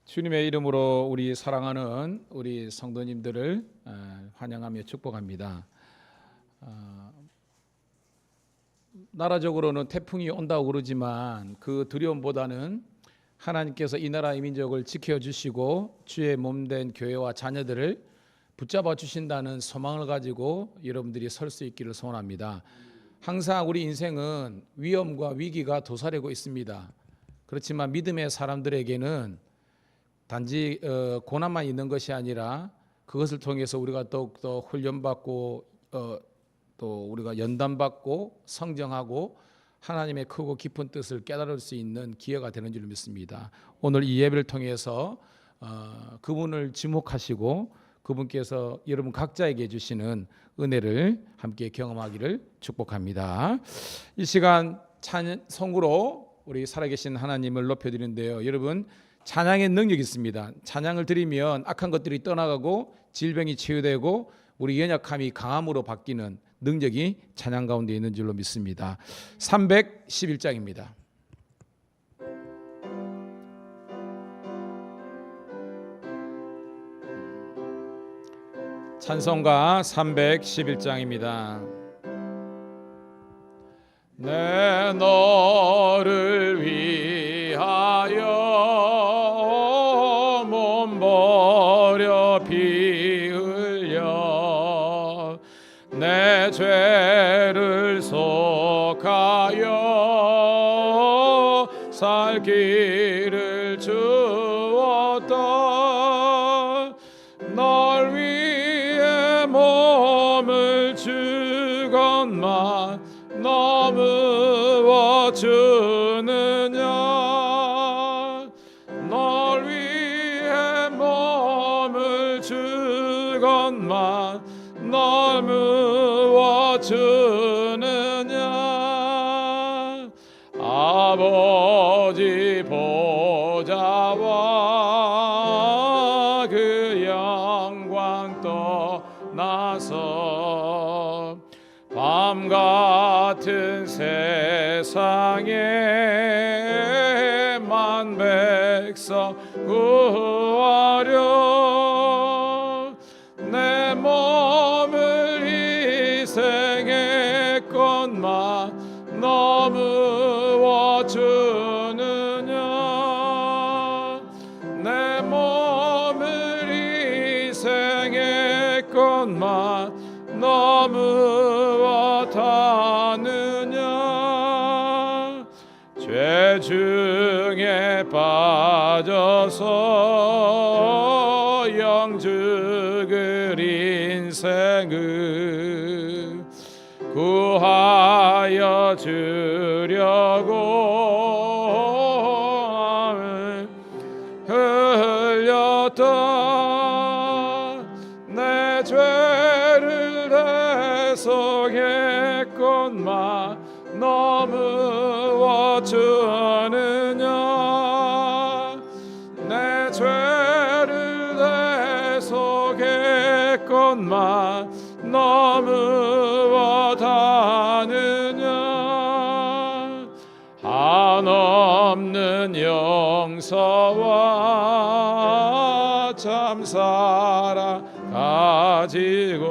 주님의 이름으로 우리 사랑하는 우리 성도님들을 환영하며 축복합니다. 나라적으로는 태풍이 온다고 그러지만 그 두려움보다는 하나님께서 이 나라 이 민족을 지켜주시고 주의 몸된 교회와 자녀들을 붙잡아 주신다는 소망을 가지고 여러분들이 설 수 있기를 소원합니다. 항상 우리 인생은 위험과 위기가 도사리고 있습니다. 그렇지만 믿음의 사람들에게는 단지 고난만 있는 것이 아니라 그것을 통해서 우리가 더욱더 훈련받고 또 우리가 연단받고 성장하고 하나님의 크고 깊은 뜻을 깨달을 수 있는 기회가 되는 줄 믿습니다. 오늘 이 예배를 통해서 그분을 지목하시고 그분께서 여러분 각자에게 주시는 은혜를 함께 경험하기를 축복합니다. 이 시간 찬송으로 우리 살아계신 하나님을 높여드리는데요. 여러분 찬양의 능력이 있습니다. 찬양을 드리면 악한 것들이 떠나가고 질병이 치유되고 우리 연약함이 강함으로 바뀌는 능력이 찬양 가운데 있는 줄로 믿습니다. 311장입니다. 찬송가 311장입니다. 내 너를 위하여 몸 버려 피 흘려 내 죄를 속하여 살 길을 주었다. 널 위해 몸을 주건만 너무워 주느냐. 널 위해 몸을 주건만 너무워 주느냐. 아버지 보좌와 그 영광 떠나서 밤 같은 세상에 만 백성 구하려 내 몸을 희생했건만 너무워 주느냐. 내 몸을 희생했건만 너무워 다느냐. 죄 중에 빠져서 영 죽을 인생을 구하여 주려고 흘렸다. 내 죄를 대속했건만 너무워 주느냐. 내 죄를 대속했건만 너무워 다느냐. 한없는 용서와 참 사랑 가지고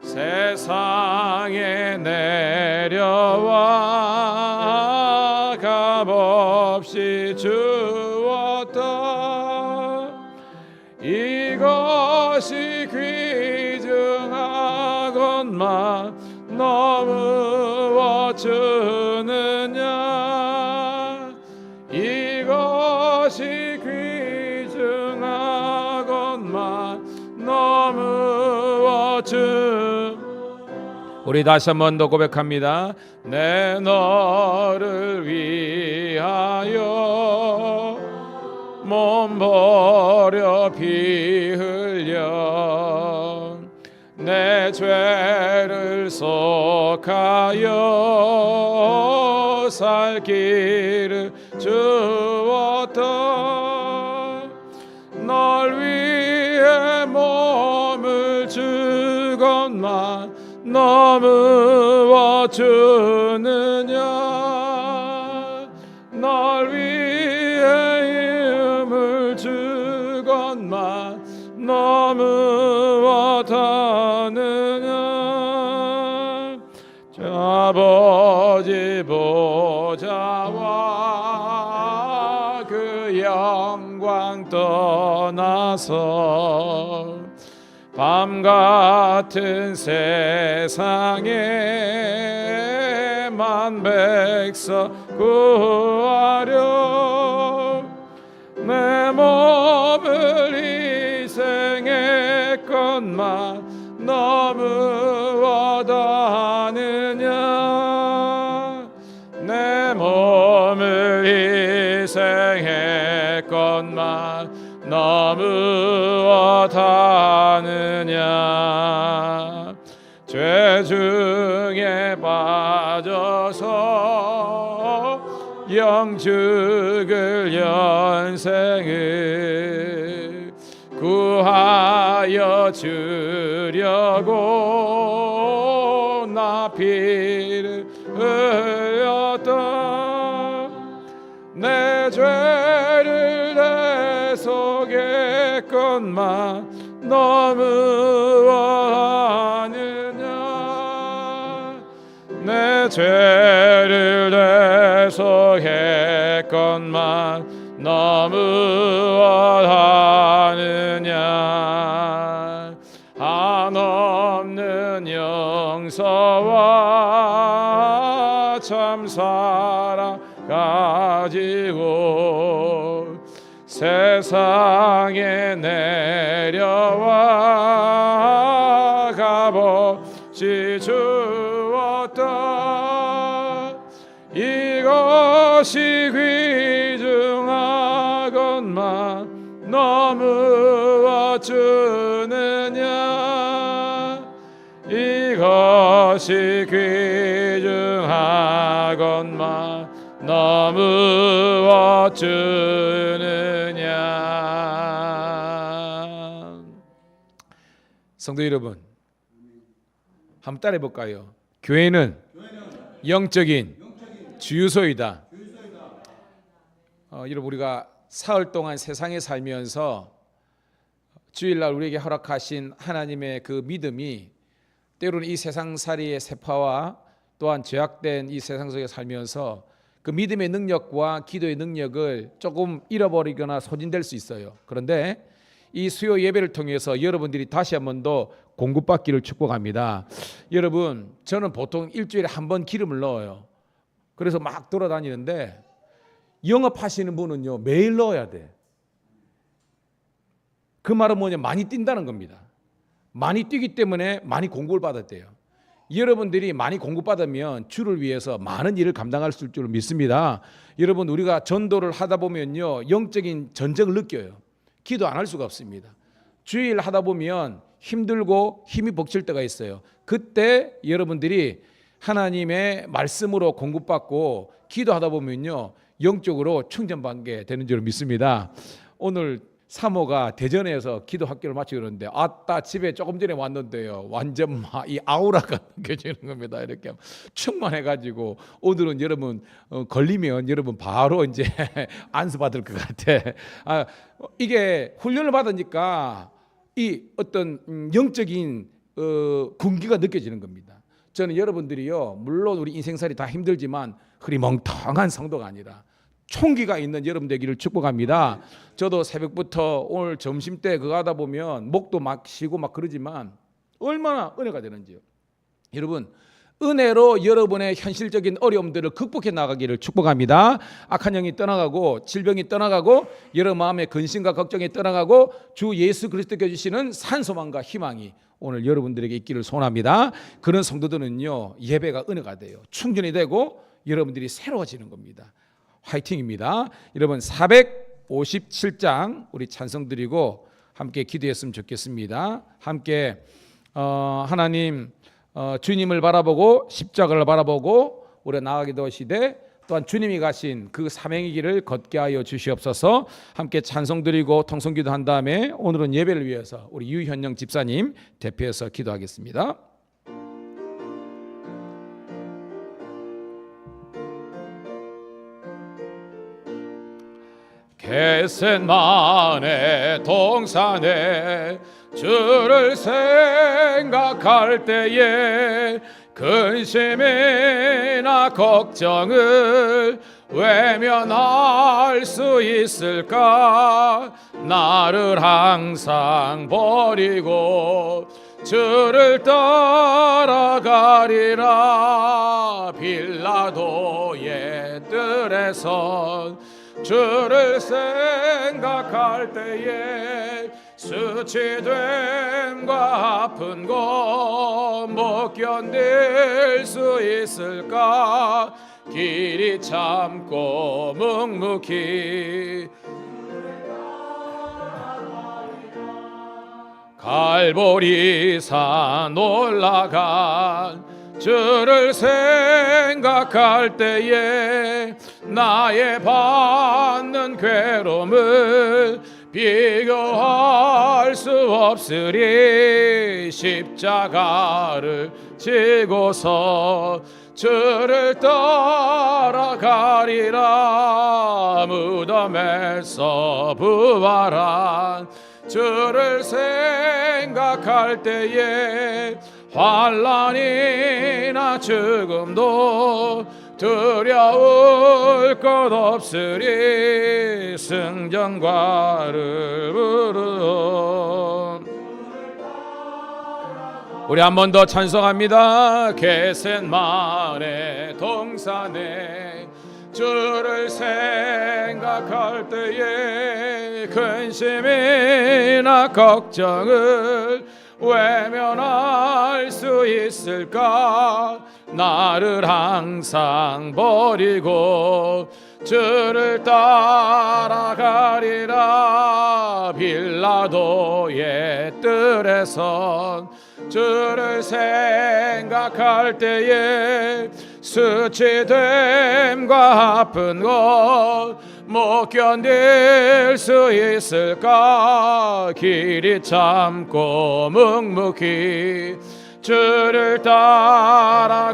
세상에 내려와 값없이 주었다. 이것이 귀중하건만 너무워 주느냐. 이것이 귀중하건만 너무워 주느냐. 우리 다시 한 번 더 고백합니다. 내 너를 위하여 몸 버려 피 흘려 내 죄를 속하여 살 길을 주었다. 널 위해 몸을 주건만 너무워 주느냐. 널 위해 너무 못하느냐 아버지 보좌와 그 영광 떠나서 밤 같은 세상에 만 백성 구하려 내 몸을 희생했건만 너무 원하느냐 내 몸을 희생했건만 너무 원하느냐 죄 중에 빠져서 영 죽을 연생을 구하여 주려고 나 피를 흘렸다 내 죄를 내 속에 건만 너무 원하느냐 내 죄를 내 속에 건만 너무 원하느냐 한없는 용서와 참 사랑 가지고 세상에 내려와 값없이 주었다 이것이 귀중하건만 너무 어쩌느냐 이것이 귀중하건만 너무 어쩌느냐 성도 여러분 한번 따라해 볼까요? 교회는 영적인 주유소이다. 여러분 우리가 사흘 동안 세상에 살면서 주일날 우리에게 허락하신 하나님의 그 믿음이 때로는 이 세상살이의 세파와 또한 죄악된 이 세상 속에 살면서 그 믿음의 능력과 기도의 능력을 조금 잃어버리거나 소진될 수 있어요. 그런데 이 수요 예배를 통해서 여러분들이 다시 한 번 더 공급받기를 축복합니다. 여러분 저는 보통 일주일에 한 번 기름을 넣어요. 그래서 막 돌아다니는데 영업하시는 분은요 매일 넣어야 돼. 그 말은 뭐냐 많이 뛴다는 겁니다. 많이 뛰기 때문에 많이 공급을 받았대요. 여러분들이 많이 공급받으면 주를 위해서 많은 일을 감당할 수 있을 줄 믿습니다. 여러분 우리가 전도를 하다 보면요 영적인 전쟁을 느껴요. 기도 안 할 수가 없습니다. 주일 하다 보면 힘들고 힘이 벅찰 때가 있어요. 그때 여러분들이 하나님의 말씀으로 공급받고 기도하다 보면요 영적으로 충전받게 되는 줄 믿습니다. 오늘 사모가 대전에서 기도 학교를 마치고 그러는데 아따 집에 조금 전에 왔는데요 완전 막 이 아우라가 느껴지는 겁니다. 이렇게 충만해가지고 오늘은 여러분 걸리면 여러분 바로 이제 안수 받을 것 같아. 이게 훈련을 받으니까 이 어떤 영적인 군기가 느껴지는 겁니다. 저는 여러분들이요 물론 우리 인생살이 다 힘들지만 흐리멍텅한 성도가 아니라 총기가 있는 여러분 되기를 축복합니다. 저도 새벽부터 오늘 점심 때 그거 하다 보면 목도 막 쉬고 막 그러지만 얼마나 은혜가 되는지요. 여러분 은혜로 여러분의 현실적인 어려움들을 극복해 나가기를 축복합니다. 악한 영이 떠나가고 질병이 떠나가고 여러분 마음의 근심과 걱정이 떠나가고 주 예수 그리스도께 주시는 산소망과 희망이 오늘 여러분들에게 있기를 소원합니다. 그런 성도들은요 예배가 은혜가 돼요. 충전이 되고 여러분들이 새로워지는 겁니다. 화이팅입니다. 여러분 457장 우리 찬송 드리고 함께 기도했으면 좋겠습니다. 함께 하나님 주님을 바라보고 십자가를 바라보고 우리가 나아가게 되시되 또한 주님이 가신 그 사명의 길을 걷게 하여 주시옵소서. 함께 찬송 드리고 통성기도 한 다음에 오늘은 예배를 위해서 우리 유현영 집사님 대표해서 기도하겠습니다. 겟셋마네 동산에 주를 생각할 때에 근심이나 걱정을 외면할 수 있을까? 나를 항상 버리고 주를 따라가리라. 빌라도의 뜰에선 주를 생각할 때에 수치됨과 아픈 것 못 견딜 수 있을까? 길이 참고 묵묵히 갈보리산 올라간 주를 생각할 때에 나의 받는 괴로움을 비교할 수 없으리. 십자가를 지고서 주를 따라가리라. 무덤에서 부활한 주를 생각할 때에 환난이나 죽음도 두려울 것 없으리. 승전가를 부르. 우리 한 번 더 찬송합니다. 겟셋마네 동산에 주를 생각할 때에 근심이나 걱정을 외면할 수 있을까? 나를 항상 버리고 주를 따라가리라. 빌라도의 뜰에선 주를 생각할 때에 수치됨과 아픈 것 못 견딜 수 있을까? 길이 참고 묵묵히 주를 따라가리라.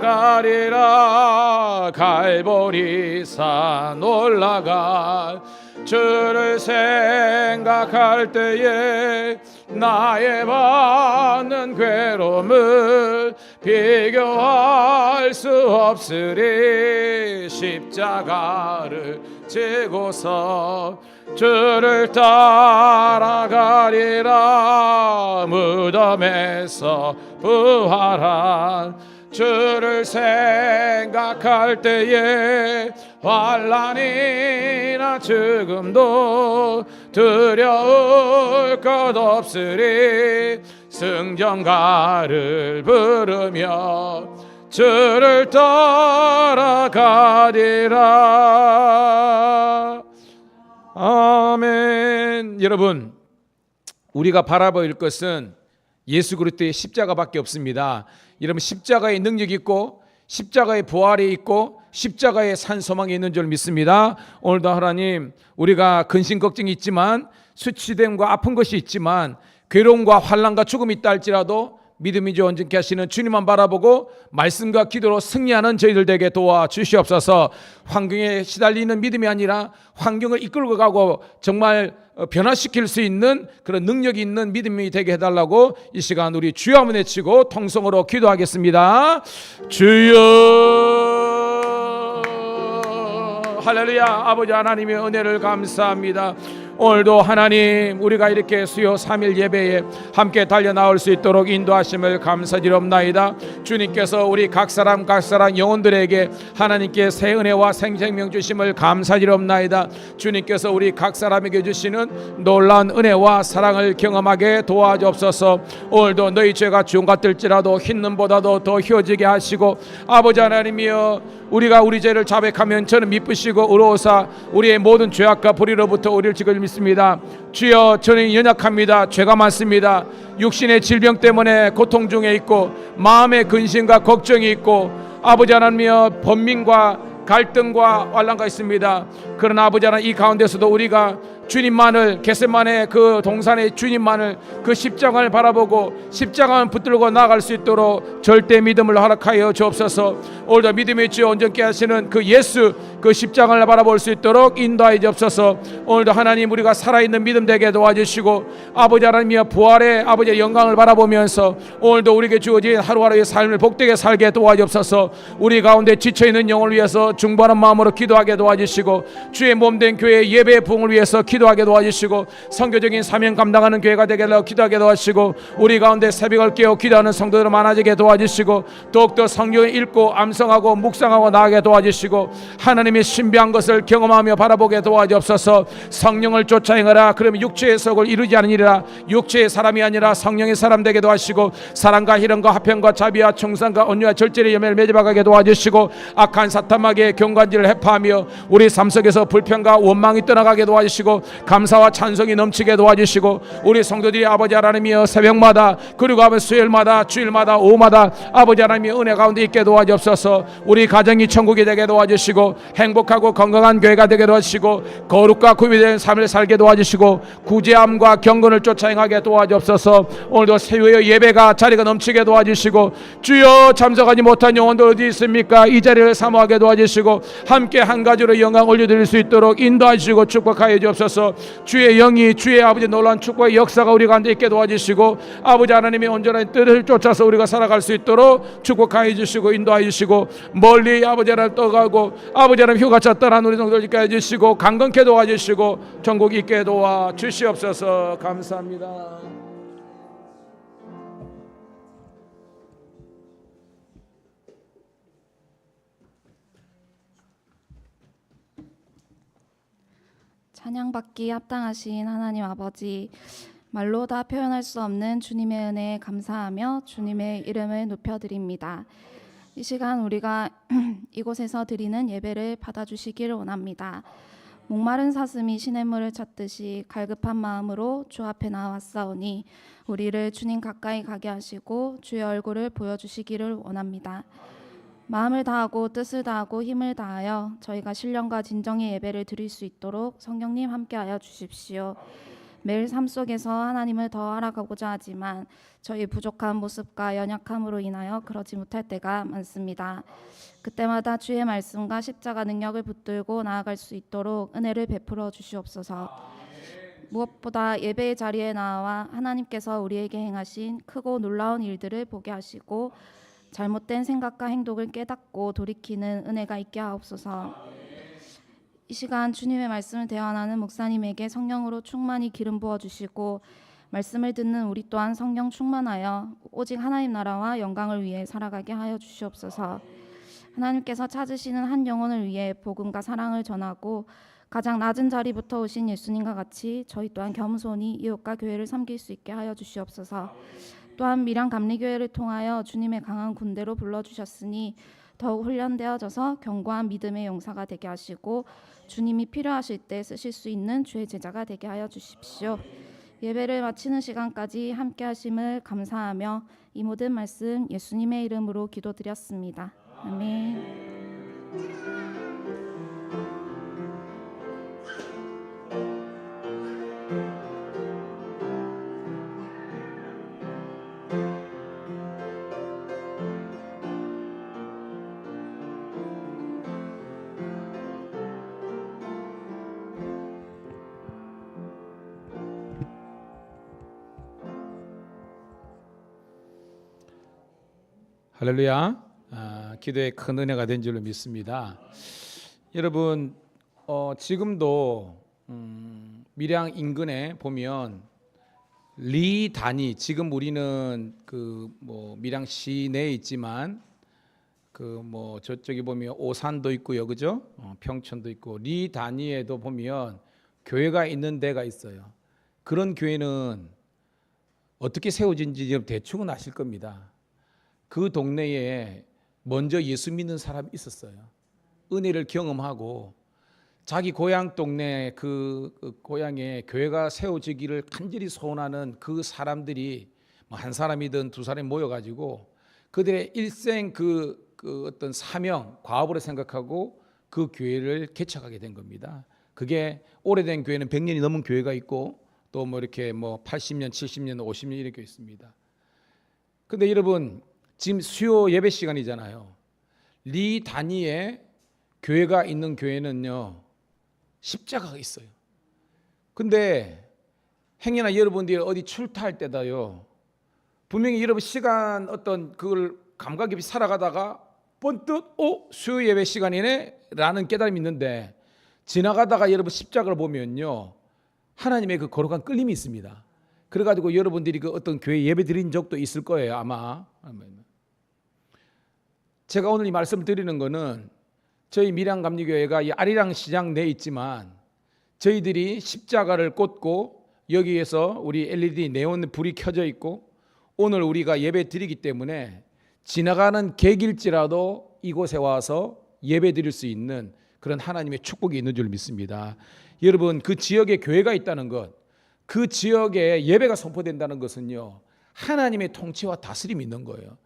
갈보리산 올라가 주를 생각할 때에 나의 받는 괴로움을 비교할 수 없으리. 십자가를 지고서 주를 따라가리라. 무덤에서 부활한 주를 생각할 때에 환난이나 죽음도 두려울 것 없으리. 승전가를 부르며 주를 따라가리라. 아멘. 여러분, 우리가 바라볼 것은 예수 그리스도의 십자가밖에 없습니다. 여러분, 십자가의 능력이 있고 십자가의 부활이 있고 십자가의 산 소망이 있는 줄 믿습니다. 오늘도 하나님, 우리가 근심 걱정이 있지만 수치됨과 아픈 것이 있지만 괴로움과 환난과 죽음이 있다 할지라도 믿음이 온전케 하시는 주님만 바라보고 말씀과 기도로 승리하는 저희들 되게 도와주시옵소서. 환경에 시달리는 믿음이 아니라 환경을 이끌고 가고 정말 변화시킬 수 있는 그런 능력이 있는 믿음이 되게 해달라고 이 시간 우리 주여 한번 외치고 통성으로 기도하겠습니다. 주여. 할렐루야. 아버지 하나님의 은혜를 감사합니다. 오늘도 하나님, 우리가 이렇게 수요 3일 예배에 함께 달려 나올 수 있도록 인도하심을 감사드리옵나이다. 주님께서 우리 각 사람 영혼들에게 하나님께 새 은혜와 생명 주심을 감사드리옵나이다. 주님께서 우리 각 사람에게 주시는 놀라운 은혜와 사랑을 경험하게 도와주옵소서. 오늘도 너희 죄가 주홍 같을지라도 흰 눈보다도 더 휘어지게 하시고, 아버지 하나님이여, 우리가 우리 죄를 자백하면 저는 미쁘시고 의로우사 우리의 모든 죄악과 불의로부터 우리를 지킬 믿습니다. 주여, 저는 연약합니다. 죄가 많습니다. 육신의 질병 때문에 고통 중에 있고 마음의 근심과 걱정이 있고 아버지 하나님이여 번민과 갈등과 환난과 있습니다. 그러나 아버지 하나님, 이 가운데서도 우리가 주님만을, 겟세마네 그 동산의 주님만을, 그 십자가를 바라보고 십자가만 붙들고 나아갈 수 있도록 절대 믿음을 허락하여 주옵소서. 오늘도 믿음의 주 온전케 하시는 그 예수, 그 십자가를 바라볼 수 있도록 인도하여 주옵소서. 오늘도 하나님, 우리가 살아있는 믿음 되게 도와주시고 아버지 하나님이여 부활의 아버지의 영광을 바라보면서 오늘도 우리에게 주어진 하루하루의 삶을 복되게 살게 도와주옵소서. 우리 가운데 지쳐있는 영혼을 위해서 중보하는 마음으로 기도하게 도와주시고 주의 몸된 교회 예배의 부흥을 위해서 기도하게 도와주시고 선교적인 사명 감당하는 교회가 되게 하려 기도하게 도와주시고 우리 가운데 새벽을 깨어 기도하는 성도들 많아지게 도와주시고 더욱더 성경을 읽고 암송하고 묵상하고 나아가게 도와주시고 하나님의 신비한 것을 경험하며 바라보게 도와주옵소서. 성령을 쫓아 행하라. 그러면 육체의 속을 이루지 않으리라. 육체의 사람이 아니라 성령의 사람 되게 도와주시고 사랑과 희령과 화평과 자비와 충성과 온유와 절제의 열매를 맺어가게 도와주시고 악한 사탄마귀의 경관지를 해파하며 우리 삶 속에서 불평과 원망이 떠나가게 도와주시고 감사와 찬송이 넘치게 도와주시고 우리 성도들이 아버지 하나님이여 새벽마다 그리고 아버지 수요일마다 주일마다 오후마다 아버지 하나님의 은혜 가운데 있게 도와주옵소서. 우리 가정이 천국이 되게 도와주시고 행복하고 건강한 교회가 되게 도와주시고 거룩과 구비된 삶을 살게 도와주시고 구제함과 경건을 쫓아 행하게 도와주옵소서. 오늘도 새우의 예배가 자리가 넘치게 도와주시고 주여 참석하지 못한 영혼들 어디 있습니까? 이 자리를 사모하게 도와주시고 함께 한 가지로 영광 올려드릴 수 있도록 인도하시고 축복하여 주옵소서. 주의 영이 주의 아버지 놀라운 축복의 역사가 우리 가운데 있게 도와주시고 아버지 하나님의 온전한 뜻을 쫓아서 우리가 살아갈 수 있도록 축복하여 주시고 인도하여 주시고 멀리 아버지 하나님 떠가고 아버지 하나님 휴가차 떠난 우리 성도들 있게 해주시고 강건케 도와주시고 전국 있게 도와주시옵소서. 감사합니다. 찬양받기 합당하신 하나님 아버지, 말로 다 표현할 수 없는 주님의 은혜에 감사하며 주님의 이름을 높여드립니다. 이 시간 우리가 이곳에서 드리는 예배를 받아주시기를 원합니다. 목마른 사슴이 시냇물을 찾듯이 갈급한 마음으로 주 앞에 나왔사오니 우리를 주님 가까이 가게 하시고 주의 얼굴을 보여주시기를 원합니다. 마음을 다하고 뜻을 다하고 힘을 다하여 저희가 신령과 진정의 예배를 드릴 수 있도록 성령님 함께하여 주십시오. 매일 삶 속에서 하나님을 더 알아가고자 하지만 저희 부족한 모습과 연약함으로 인하여 그러지 못할 때가 많습니다. 그때마다 주의 말씀과 십자가 능력을 붙들고 나아갈 수 있도록 은혜를 베풀어 주시옵소서. 무엇보다 예배의 자리에 나와 하나님께서 우리에게 행하신 크고 놀라운 일들을 보게 하시고 잘못된 생각과 행동을 깨닫고 돌이키는 은혜가 있게 하옵소서. 이 시간 주님의 말씀을 대언하는 목사님에게 성령으로 충만히 기름 부어주시고 말씀을 듣는 우리 또한 성령 충만하여 오직 하나님 나라와 영광을 위해 살아가게 하여 주시옵소서. 하나님께서 찾으시는 한 영혼을 위해 복음과 사랑을 전하고 가장 낮은 자리부터 오신 예수님과 같이 저희 또한 겸손히 이웃과 교회를 섬길 수 있게 하여 주시옵소서. 또한 밀양 감리교회를 통하여 주님의 강한 군대로 불러주셨으니 더욱 훈련되어져서 견고한 믿음의 용사가 되게 하시고 주님이 필요하실 때 쓰실 수 있는 주의 제자가 되게 하여 주십시오. 예배를 마치는 시간까지 함께 하심을 감사하며 이 모든 말씀 예수님의 이름으로 기도드렸습니다. 아멘. 할렐루야. 기도에 큰 은혜가 된 줄로 믿습니다. 여러분 지금도 밀양 인근에 보면 리단위, 지금 우리는 밀양 시내에 있지만 저쪽에 보면 오산도 있고요, 그죠? 평촌도 있고 리단위에도 보면 교회가 있는 데가 있어요. 그런 교회는 어떻게 세워진지 대충은 아실 겁니다. 그 동네에 먼저 예수 믿는 사람이 있었어요. 은혜를 경험하고 자기 고향 동네 그 고향에 교회가 세워지기를 간절히 소원하는 그 사람들이 한 사람이든 두 사람이 모여가지고 그들의 일생 그 어떤 사명, 과업으로 생각하고 그 교회를 개척하게 된 겁니다. 그게 오래된 교회는 100년이 넘은 교회가 있고 또 뭐 이렇게 뭐 80년, 70년, 50년 이렇게 있습니다. 근데 여러분 지금 수요 예배 시간이잖아요. 리 단위의 교회가 있는 교회는요 십자가가 있어요. 근데 행여나 여러분들이 어디 출타할 때다요 분명히 여러분 시간 어떤 그걸 감각 깊이 살아가다가 번뜩 수요 예배 시간이네 라는 깨달음이 있는데 지나가다가 여러분 십자가를 보면요 하나님의 그 거룩한 끌림이 있습니다. 그래가지고 여러분들이 그 어떤 교회 예배 드린 적도 있을 거예요 아마. 제가 오늘 이 말씀을 드리는 거는 저희 밀양감리교회가 이 아리랑 시장 내에 있지만 저희들이 십자가를 꽂고 여기에서 우리 LED 네온 불이 켜져 있고 오늘 우리가 예배 드리기 때문에 지나가는 객일지라도 이곳에 와서 예배 드릴 수 있는 그런 하나님의 축복이 있는 줄 믿습니다. 여러분 그 지역에 교회가 있다는 것, 그 지역에 예배가 선포된다는 것은요 하나님의 통치와 다스림이 있는 거예요.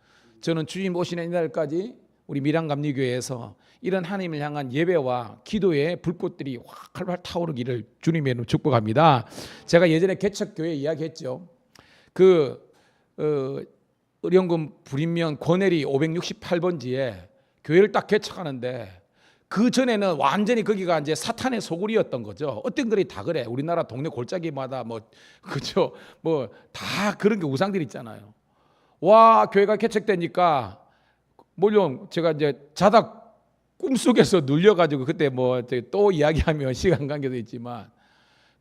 저는 주님 오시는 이날까지 우리 밀양감리교회에서 이런 하나님을 향한 예배와 기도의 불꽃들이 활활 타오르기를 주님의 이름으로 축복합니다. 제가 예전에 개척교회 이야기했죠. 의령군 불인면 권혜리 568번지에 교회를 딱 개척하는데 그 전에는 완전히 거기가 이제 사탄의 소굴이었던 거죠. 어떤 글이 다 그래. 우리나라 동네 골짜기마다 그죠? 다 그런 게 우상들 있잖아요. 와 교회가 개척되니까 물론 제가 이제 자다 꿈속에서 눌려가지고 그때 또 이야기하면 시간 관계도 있지만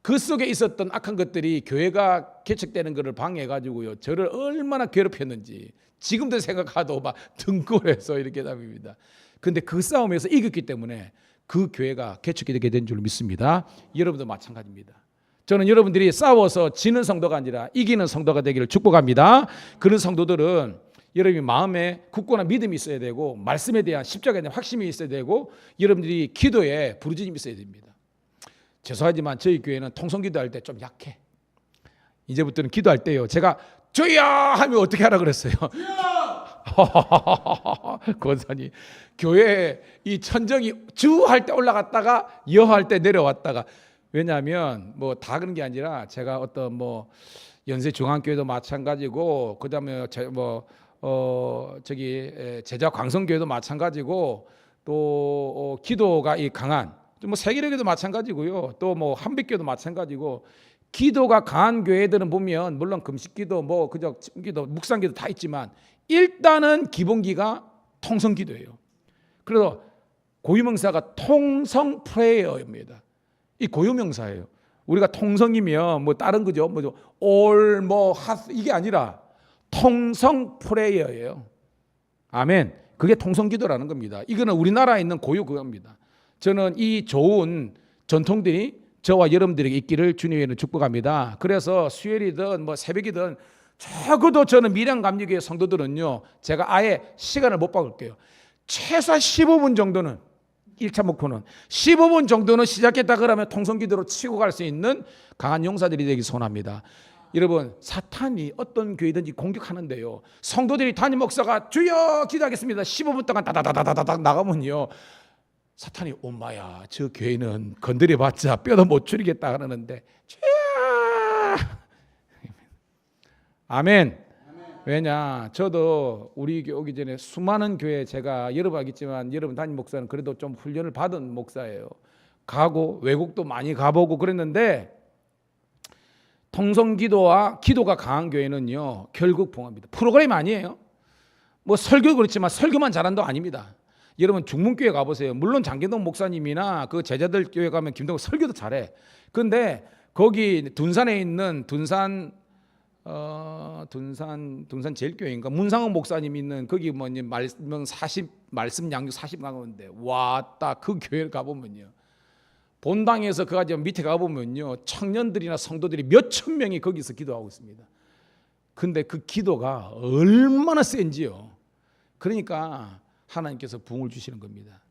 그 속에 있었던 악한 것들이 교회가 개척되는 것을 방해해가지고요 저를 얼마나 괴롭혔는지 지금도 생각하도 막 등골에서 이렇게 답입니다. 근데 그 싸움에서 이겼기 때문에 그 교회가 개척이 되게 된 줄 믿습니다. 여러분도 마찬가지입니다. 저는 여러분들이 싸워서 지는 성도가 아니라 이기는 성도가 되기를 축복합니다. 그런 성도들은 여러분이 마음에 굳건한 믿음이 있어야 되고 말씀에 대한 십자가에 대한 확신이 있어야 되고 여러분들이 기도에 부르짖음이 있어야 됩니다. 죄송하지만 저희 교회는 통성기도할 때 좀 약해. 이제부터는 기도할 때요 제가 주여 하면 어떻게 하라 그랬어요? 권사님 교회 이 천정이 주 할 때 올라갔다가 여 할 때 내려왔다가 왜냐하면 다 그런 게 아니라 제가 어떤 연세 중앙교회도 마찬가지고 그다음에 제자 광성교회도 마찬가지고 또 기도가 이 강한 세계력에도 마찬가지고요 또 한빛교회도 마찬가지고 기도가 강한 교회들은 보면 물론 금식기도 그저 기도 묵상기도 다 있지만 일단은 기본기가 통성기도예요. 그래서 고유명사가 통성 프레이어입니다. 이 고유명사예요. 우리가 통성이면 다른 거죠. all has 이게 아니라 통성 프레이어예요. 아멘. 그게 통성기도라는 겁니다. 이거는 우리나라에 있는 고유 그겁니다. 저는 이 좋은 전통들이 저와 여러분들에게 있기를 주님의 축복합니다. 그래서 수요일이든 새벽이든 적어도 저는 밀양감리교회 성도들은요 제가 아예 시간을 못 바꿀게요. 최소한 15분 정도는 1차 목표는 15분 정도는 시작했다 그러면 통성기도로 치고 갈 수 있는 강한 용사들이 되기 소원합니다. 여러분 사탄이 어떤 교회든지 공격하는데요 성도들이 담임 목사가 주여 기도하겠습니다 15분 동안 다다다다다닥 나가면요 사탄이 엄마야 저 교회는 건드려봤자 뼈도 못 추리겠다 그러는데 아멘. 왜냐 저도 우리 교회 오기 전에 수많은 교회 제가 여러분 알겠지만 여러분 담임 목사는 그래도 좀 훈련을 받은 목사예요. 가고 외국도 많이 가보고 그랬는데 통성기도와 기도가 강한 교회는요 결국 봉합니다. 프로그램이 아니에요. 설교 그렇지만 설교만 잘한다고 아닙니다. 여러분 중문교회 가보세요. 물론 장계동 목사님이나 그 제자들 교회 가면 김동국 설교도 잘해. 그런데 거기 둔산에 있는 둔산 제일교회인가 문상원 목사님 있는 거기 말씀 양육 40 강원인데 왔다 그 교회를 가보면요 본당에서 그 아주 밑에 가보면요 청년들이나 성도들이 몇천 명이 거기서 기도하고 있습니다. 근데 그 기도가 얼마나 센지요. 그러니까 하나님께서 부흥을 주시는 겁니다.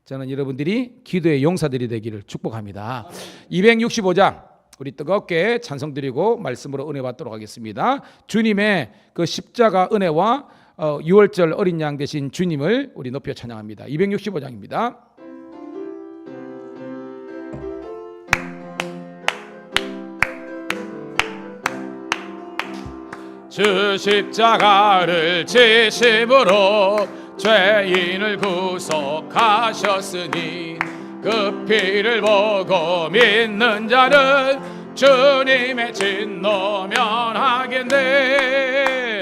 저는 여러분들이 기도의 용사들이 되기를 축복합니다. 265장 우리 뜨겁게 찬송 드리고 말씀으로 은혜 받도록 하겠습니다. 주님의 그 십자가 은혜와 6월절 어린 양 되신 주님을 우리 높여 찬양합니다. 265장입니다. 주 십자가를 지심으로 죄인을 구속하셨으니 그 피를 보고 믿는 자는 주님의 진노 면하겠네.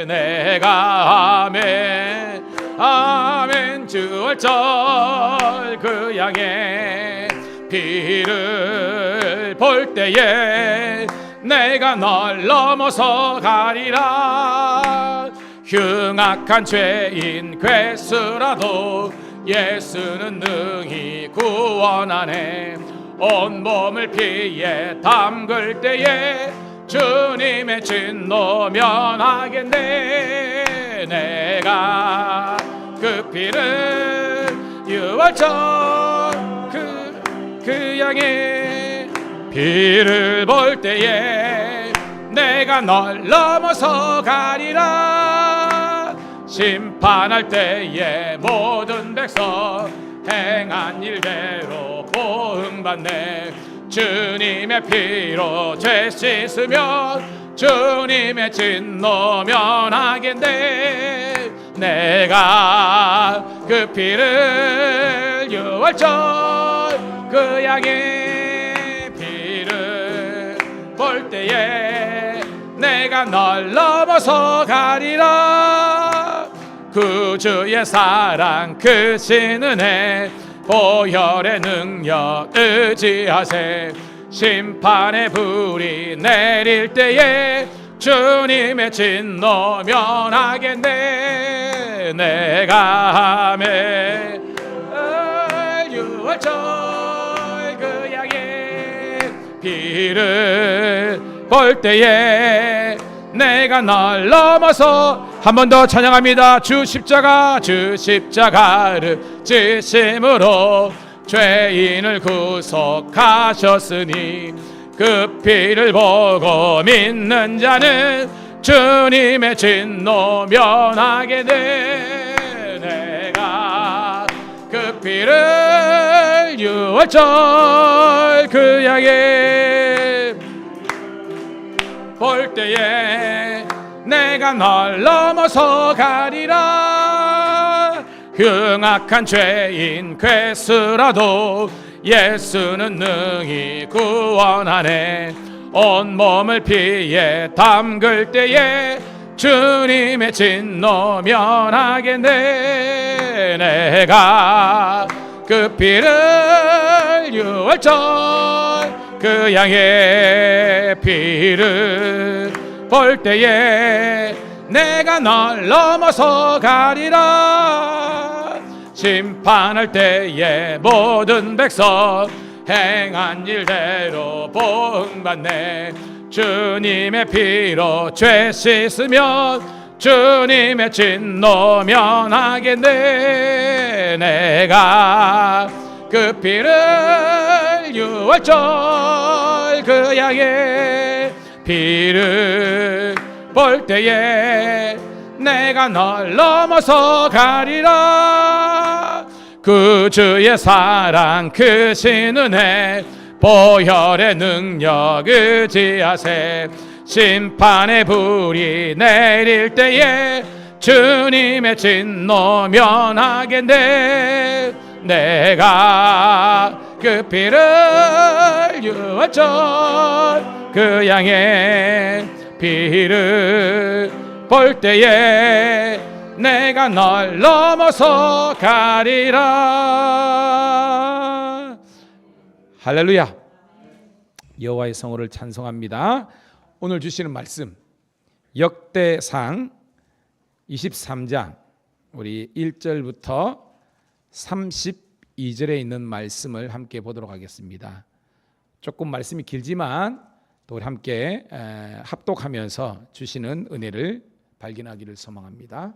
내가 아멘 아멘 주얼절 그 양의 피를 볼 때에 내가 널 넘어서 가리라. 흉악한 죄인 괴수라도 예수는 능히 구원하네. 온몸을 피에 담글 때에 주님의 진노 면하겠네. 내가 그 피를 유월절 그 양의 피를 볼 때에 내가 널 넘어서 가리라. 심판할 때에 모든 백성 행한 일대로 보응받네. 주님의 피로 죄 씻으면 주님의 진노 면하겠네. 내가 그 피를 유월절 그 양의 피를 볼 때에 내가 널 넘어서 가리라. 구주의 사랑 크신 은혜 보혈의 능력 의지하세. 심판의 불이 내릴 때에 주님의 진노 면하겠네. 내가 아멘 유월절 그 양의 피를 볼 때에 내가 널 넘어서 한 번 더 찬양합니다. 주 십자가를 지심으로 죄인을 구속하셨으니 그 피를 보고 믿는 자는 주님의 진노 면하게 돼. 내가 그 피를 유월절 그 양의 볼 때에 내가 널 넘어서 가리라. 흉악한 죄인 괴수라도 예수는 능히 구원하네. 온몸을 피에 담글 때에 주님의 진노 면하겠네. 내가 그 피를 유월절 그 양의 피를 볼 때에 내가 널 넘어서 가리라. 심판할 때에 모든 백성 행한 일대로 보응받네. 주님의 피로 죄 씻으면 주님의 진노 면하겠네. 내가 그 피를 유월절 그 양의 피를 볼 때에 내가 널 넘어서 가리라. 구주의 사랑 크신 은혜 보혈의 능력 의지하세. 심판의 불이 내릴 때에 주님의 진노 면하겠네. 내가 그 피를 유월절 그 양의 피를 볼 때에 내가 널 넘어서 가리라. 할렐루야. 여호와의 성호를 찬송합니다. 오늘 주시는 말씀 역대상 23장 우리 1절부터 32절에 있는 말씀을 함께 보도록 하겠습니다. 조금 말씀이 길지만 또 우리 함께 합독하면서 주시는 은혜를 발견하기를 소망합니다.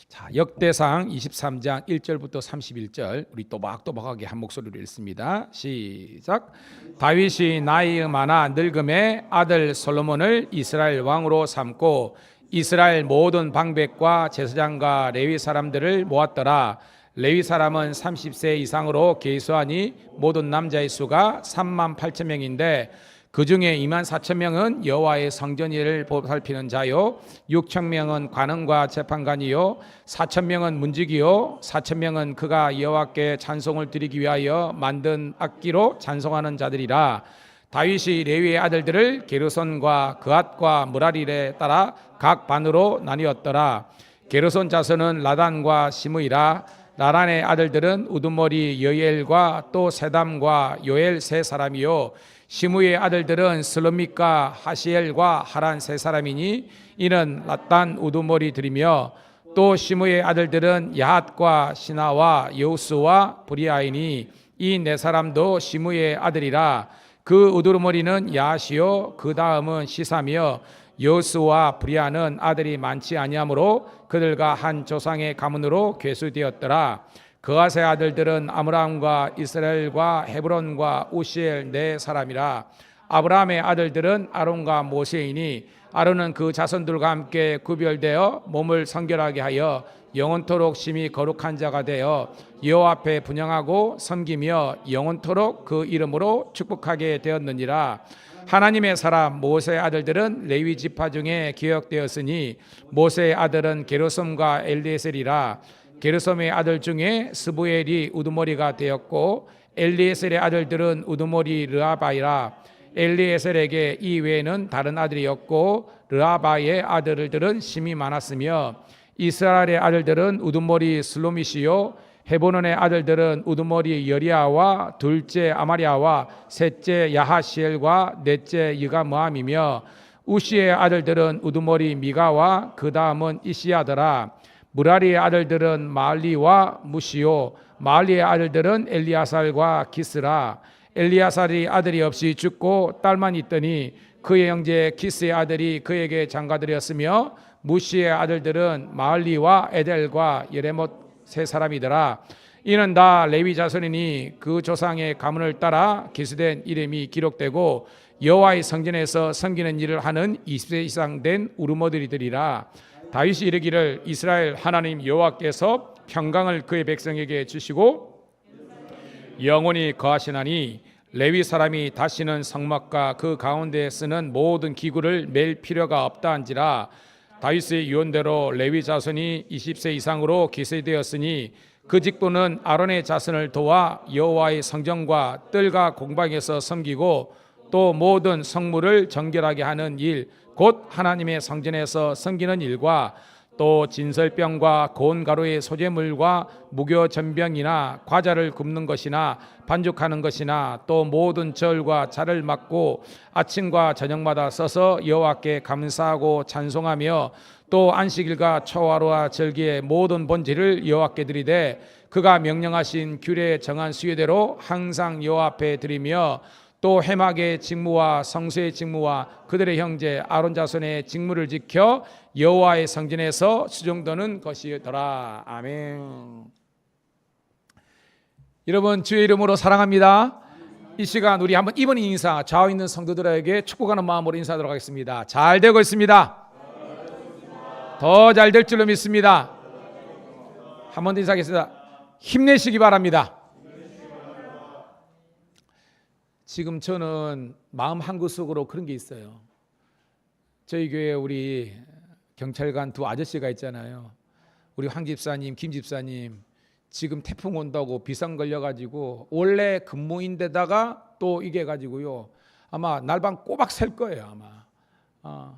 자, 역대상 23장 1절부터 31절 우리 또박또박하게 한 목소리로 읽습니다. 시작. 다윗이 나이 많아 늙음에 아들 솔로몬을 이스라엘 왕으로 삼고 이스라엘 모든 방백과 제사장과 레위 사람들을 모았더라. 레위 사람은 30세 이상으로 계수하니 모든 남자의 수가 3만 8천 명인데 그 중에 24,000명은 여호와의 성전일을 보살피는 자요, 6,000명은 관원과 재판관이요, 4,000명은 문지기요, 4,000명은 그가 여호와께 찬송을 드리기 위하여 만든 악기로 찬송하는 자들이라. 다윗이 레위의 아들들을 게르손과 그앗과 므라릴에 따라 각 반으로 나뉘었더라. 게르손 자손은 라단과 시므이라. 라란의 아들들은 우두머리 여엘과 또 세담과 요엘 세 사람이요, 시므의 아들들은 슬로믹과 하시엘과 하란 세 사람이니 이는 라단 우두머리들이며, 또 시므의 아들들은 야핫과 시나와 여우스와 브리아이니 이 네 사람도 시므의 아들이라. 그 우두머리는 야시요, 그 다음은 시사며, 여우스와 브리아는 아들이 많지 아니하므로 그들과 한 조상의 가문으로 괴수되었더라. 그앗의 아들들은 아므람과 이스라엘과 헤브론과 우시엘 네 사람이라. 아브라함의 아들들은 아론과 모세이니 아론은 그 자손들과 함께 구별되어 몸을 성결하게 하여 영원토록 심히 거룩한 자가 되어 여호와 앞에 분향하고 섬기며 영원토록 그 이름으로 축복하게 되었느니라. 하나님의 사람 모세의 아들들은 레위 지파 중에 기억되었으니 모세의 아들은 게르솜과 엘리에셀이라. 게르솜의 아들 중에 스부엘이 우두머리가 되었고 엘리에셀의 아들들은 우두머리 르아바이라. 엘리에셀에게 이 외에는 다른 아들이었고 르아바의 아들들은 심이 많았으며, 이스라엘의 아들들은 우두머리 슬로미시요, 헤보논의 아들들은 우두머리 여리아와 둘째 아마리아와 셋째 야하시엘과 넷째 여가므암이며, 우시의 아들들은 우두머리 미가와 그 다음은 이시야더라. 무라리의 아들들은 마알리와 무시요, 마알리의 아들들은 엘리아살과 기스라. 엘리아살이 아들이 없이 죽고 딸만 있더니 그의 형제 기스의 아들이 그에게 장가들이었으며, 무시의 아들들은 마알리와 에델과 예레못 세 사람이더라. 이는 다 레위 자손이니 그 조상의 가문을 따라 기수된 이름이 기록되고 여호와의 성전에서 섬기는 일을 하는 20세 이상 된 우르모들이더리라. 다윗이 이르기를 이스라엘 하나님 여호와께서 평강을 그의 백성에게 주시고 영원히 거하시나니 레위 사람이 다시는 성막과 그 가운데에 쓰는 모든 기구를 맬 필요가 없다 한지라. 다윗의 유언대로 레위 자손이 20세 이상으로 기세되었으니 그 직분은 아론의 자손을 도와 여호와의 성전과 뜰과 공방에서 섬기고 또 모든 성물을 정결하게 하는 일, 곧 하나님의 성전에서 섬기는 일과 또 진설병과 고운 가루의 소재물과 무교 전병이나 과자를 굽는 것이나 반죽하는 것이나 또 모든 절과 차를 맡고 아침과 저녁마다 써서 여호와께 감사하고 찬송하며 또 안식일과 초하루와 절기의 모든 본질을 여호와께 드리되 그가 명령하신 규례에 정한 수요대로 항상 여호와 앞에 드리며 또 회막의 직무와 성소의 직무와 그들의 형제 아론 자손의 직무를 지켜 여호와의 성전에서 수종도는 것이더라. 아멘. 여러분 주의 이름으로 사랑합니다. 이 시간 우리 한번 이번 인사 좌우 있는 성도들에게 축복하는 마음으로 인사하도록 하겠습니다. 잘 되고 있습니다. 더 잘 될 줄로 믿습니다. 한 번 더 인사하겠습니다. 힘내시기 바랍니다. 지금 저는 마음 한구석으로 그런 게 있어요. 저희 교회에 우리 경찰관 두 아저씨가 있잖아요. 우리 황 집사님, 김 집사님 지금 태풍 온다고 비상 걸려가지고 원래 근무인데다가 또 이게 가지고요 아마 날밤 꼬박 샐 거예요 아마.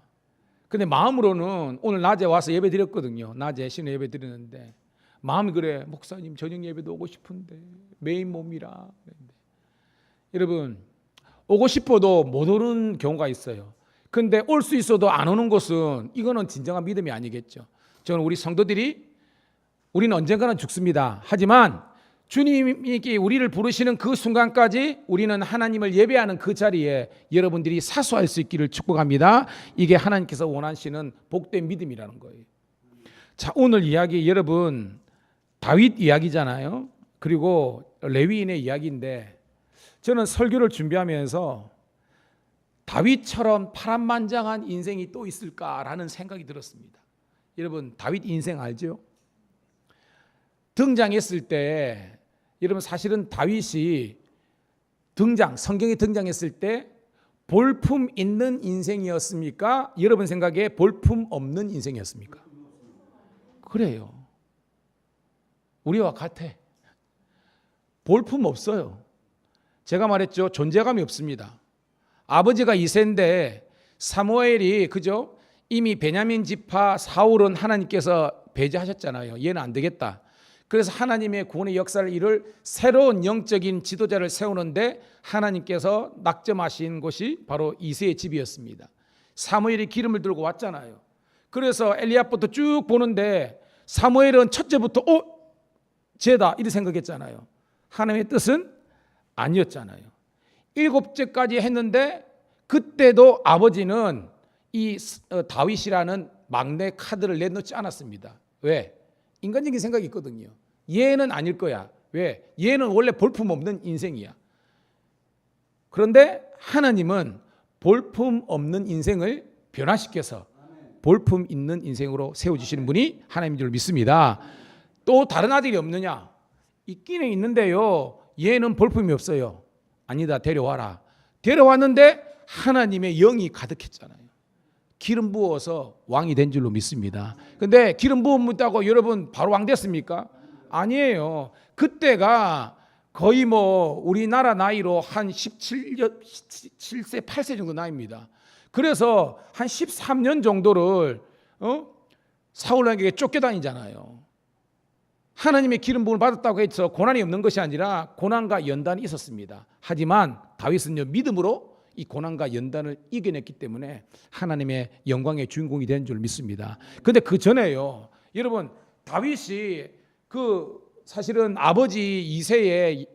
근데 마음으로는 오늘 낮에 와서 예배 드렸거든요. 낮에 신의 예배 드리는데 마음이 그래, 목사님 저녁 예배도 오고 싶은데 메인 몸이라. 여러분 오고 싶어도 못 오는 경우가 있어요. 근데 올 수 있어도 안 오는 것은 이거는 진정한 믿음이 아니겠죠. 저는 우리 성도들이 우리는 언젠가는 죽습니다. 하지만 주님이 우리를 부르시는 그 순간까지 우리는 하나님을 예배하는 그 자리에 여러분들이 사수할 수 있기를 축복합니다. 이게 하나님께서 원하시는 복된 믿음이라는 거예요. 자, 오늘 이야기 여러분 다윗 이야기잖아요. 그리고 레위인의 이야기인데 저는 설교를 준비하면서 다윗처럼 파란만장한 인생이 또 있을까라는 생각이 들었습니다. 여러분 다윗 인생 알죠? 등장했을 때 여러분 사실은 다윗이 성경에 등장했을 때 볼품 있는 인생이었습니까? 여러분 생각에 볼품 없는 인생이었습니까? 그래요. 우리와 같아. 볼품 없어요. 제가 말했죠. 존재감이 없습니다. 아버지가 이세인데 사무엘이 그죠? 이미 베냐민 지파 사울은 하나님께서 배제하셨잖아요. 얘는 안 되겠다. 그래서 하나님의 구원의 역사를 이룰 새로운 영적인 지도자를 세우는데 하나님께서 낙점하신 곳이 바로 이새의 집이었습니다. 사무엘이 기름을 들고 왔잖아요. 그래서 엘리압부터 쭉 보는데 사무엘은 첫째부터 쟤다 이렇게 생각했잖아요. 하나님의 뜻은 아니었잖아요. 7째까지 했는데 그때도 아버지는 이 다윗이라는 막내 카드를 내놓지 않았습니다. 왜? 인간적인 생각이 있거든요. 얘는 아닐 거야. 왜? 얘는 원래 볼품없는 인생이야. 그런데 하나님은 볼품없는 인생을 변화시켜서 볼품 있는 인생으로 세워주시는 분이 하나님인 줄 믿습니다. 또 다른 아들이 없느냐? 있기는 있는데요. 얘는 볼품이 없어요. 아니다, 데려와라. 데려왔는데 하나님의 영이 가득했잖아요. 기름 부어서 왕이 된 줄로 믿습니다. 근데 기름 부음다고 여러분 바로 왕 됐습니까? 아니에요. 그때가 거의 우리나라 나이로 한 17세, 8세 정도 나이입니다. 그래서 한 13년 정도를 사울에게 쫓겨다니잖아요. 하나님의 기름 부음을 받았다고 해서 고난이 없는 것이 아니라 고난과 연단이 있었습니다. 하지만 다윗은요, 믿음으로 이 고난과 연단을 이겨냈기 때문에 하나님의 영광의 주인공이 된 줄 믿습니다. 그런데 그 전에요, 여러분 다윗이 사실은 아버지 이새의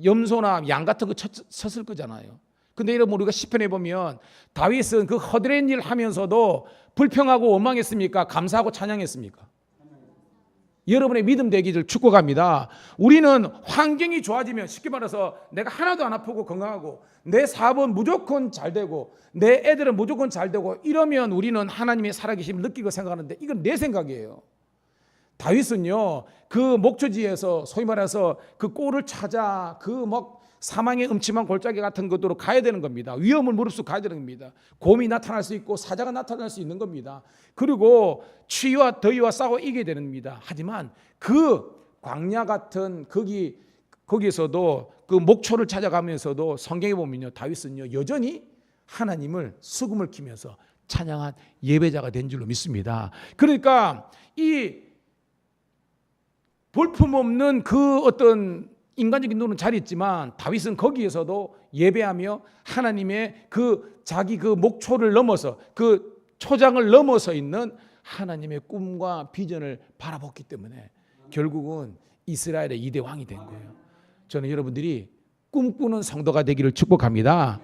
염소나 양 같은 거 쳤을 거잖아요. 근데 여러분 우리가 시편에 보면 다윗은 그 허드렛 일 하면서도 불평하고 원망했습니까? 감사하고 찬양했습니까? 여러분의 믿음 되기를 축복합니다. 우리는 환경이 좋아지면 쉽게 말해서 내가 하나도 안 아프고 건강하고 내 사업은 무조건 잘 되고 내 애들은 무조건 잘 되고 이러면 우리는 하나님의 살아계심을 느끼고 생각하는데 이건 내 생각이에요. 다윗은요, 그 목초지에서 소위 말해서 그 꼴을 찾아 사망의 음침한 골짜기 같은 것으로 가야 되는 겁니다. 위험을 무릅쓰고 가야 되는 겁니다. 곰이 나타날 수 있고 사자가 나타날 수 있는 겁니다. 그리고 추위와 더위와 싸워 이겨야 됩니다. 하지만 그 광야 같은 거기서도 그 목초를 찾아가면서도 성경에 보면요, 다윗은요 여전히 하나님을 수금을 키면서 찬양한 예배자가 된 줄로 믿습니다. 그러니까 이 볼품없는 그 어떤 인간적인 눈은 잘 있지만 다윗은 거기에서도 예배하며 하나님의 자기 목초를 넘어서 그 초장을 넘어서 있는 하나님의 꿈과 비전을 바라봤기 때문에 결국은 이스라엘의 2대 왕이 된 거예요. 저는 여러분들이 꿈꾸는 성도가 되기를 축복합니다.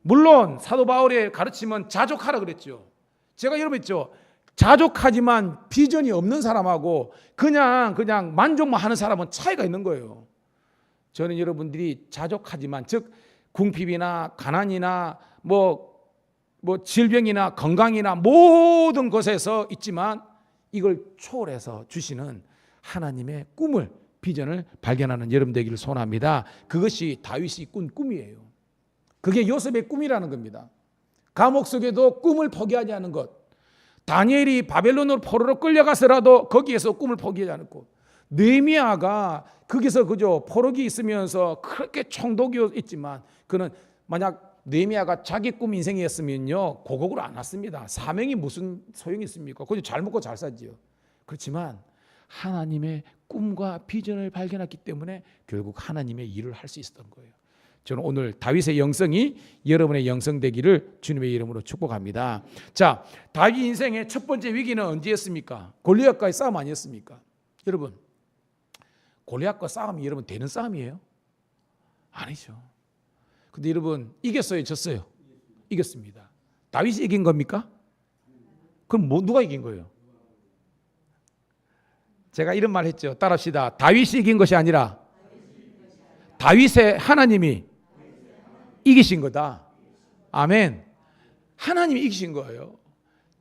물론 사도 바울의 가르침은 자족하라 그랬죠. 제가 여러분 있죠. 자족하지만 비전이 없는 사람하고 그냥 만족만 하는 사람은 차이가 있는 거예요. 저는 여러분들이 자족하지만 즉 궁핍이나 가난이나 질병이나 건강이나 모든 것에서 있지만 이걸 초월해서 주시는 하나님의 꿈을 비전을 발견하는 여러분 되기를 소원합니다. 그것이 다윗이 꾼 꿈이에요. 그게 요셉의 꿈이라는 겁니다. 감옥 속에도 꿈을 포기하지 않은 것. 다니엘이 바벨론으로 포로로 끌려가서라도 거기에서 꿈을 포기하지 않았고 느헤미야가 거기서 그저 포로기 있으면서 그렇게 총독이 있지만 그는 만약 느헤미야가 자기 꿈 인생이었으면요 고국으로 안 왔습니다. 사명이 무슨 소용이 있습니까? 그저 잘 먹고 잘 살지요. 그렇지만 하나님의 꿈과 비전을 발견했기 때문에 결국 하나님의 일을 할 수 있었던 거예요. 저는 오늘 다윗의 영성이 여러분의 영성 되기를 주님의 이름으로 축복합니다. 자, 다윗 인생의 첫 번째 위기는 언제였습니까? 골리앗과의 싸움 아니었습니까? 여러분, 골리앗과 싸움이 여러분 되는 싸움이에요? 아니죠. 근데 여러분 이겼어요, 졌어요? 이겼습니다. 다윗이 이긴 겁니까? 그럼 누가 이긴 거예요? 제가 이런 말 했죠. 따라합시다. 다윗이 이긴 것이 아니라 다윗의 하나님이 이기신 거다. 아멘. 하나님이 이기신 거예요.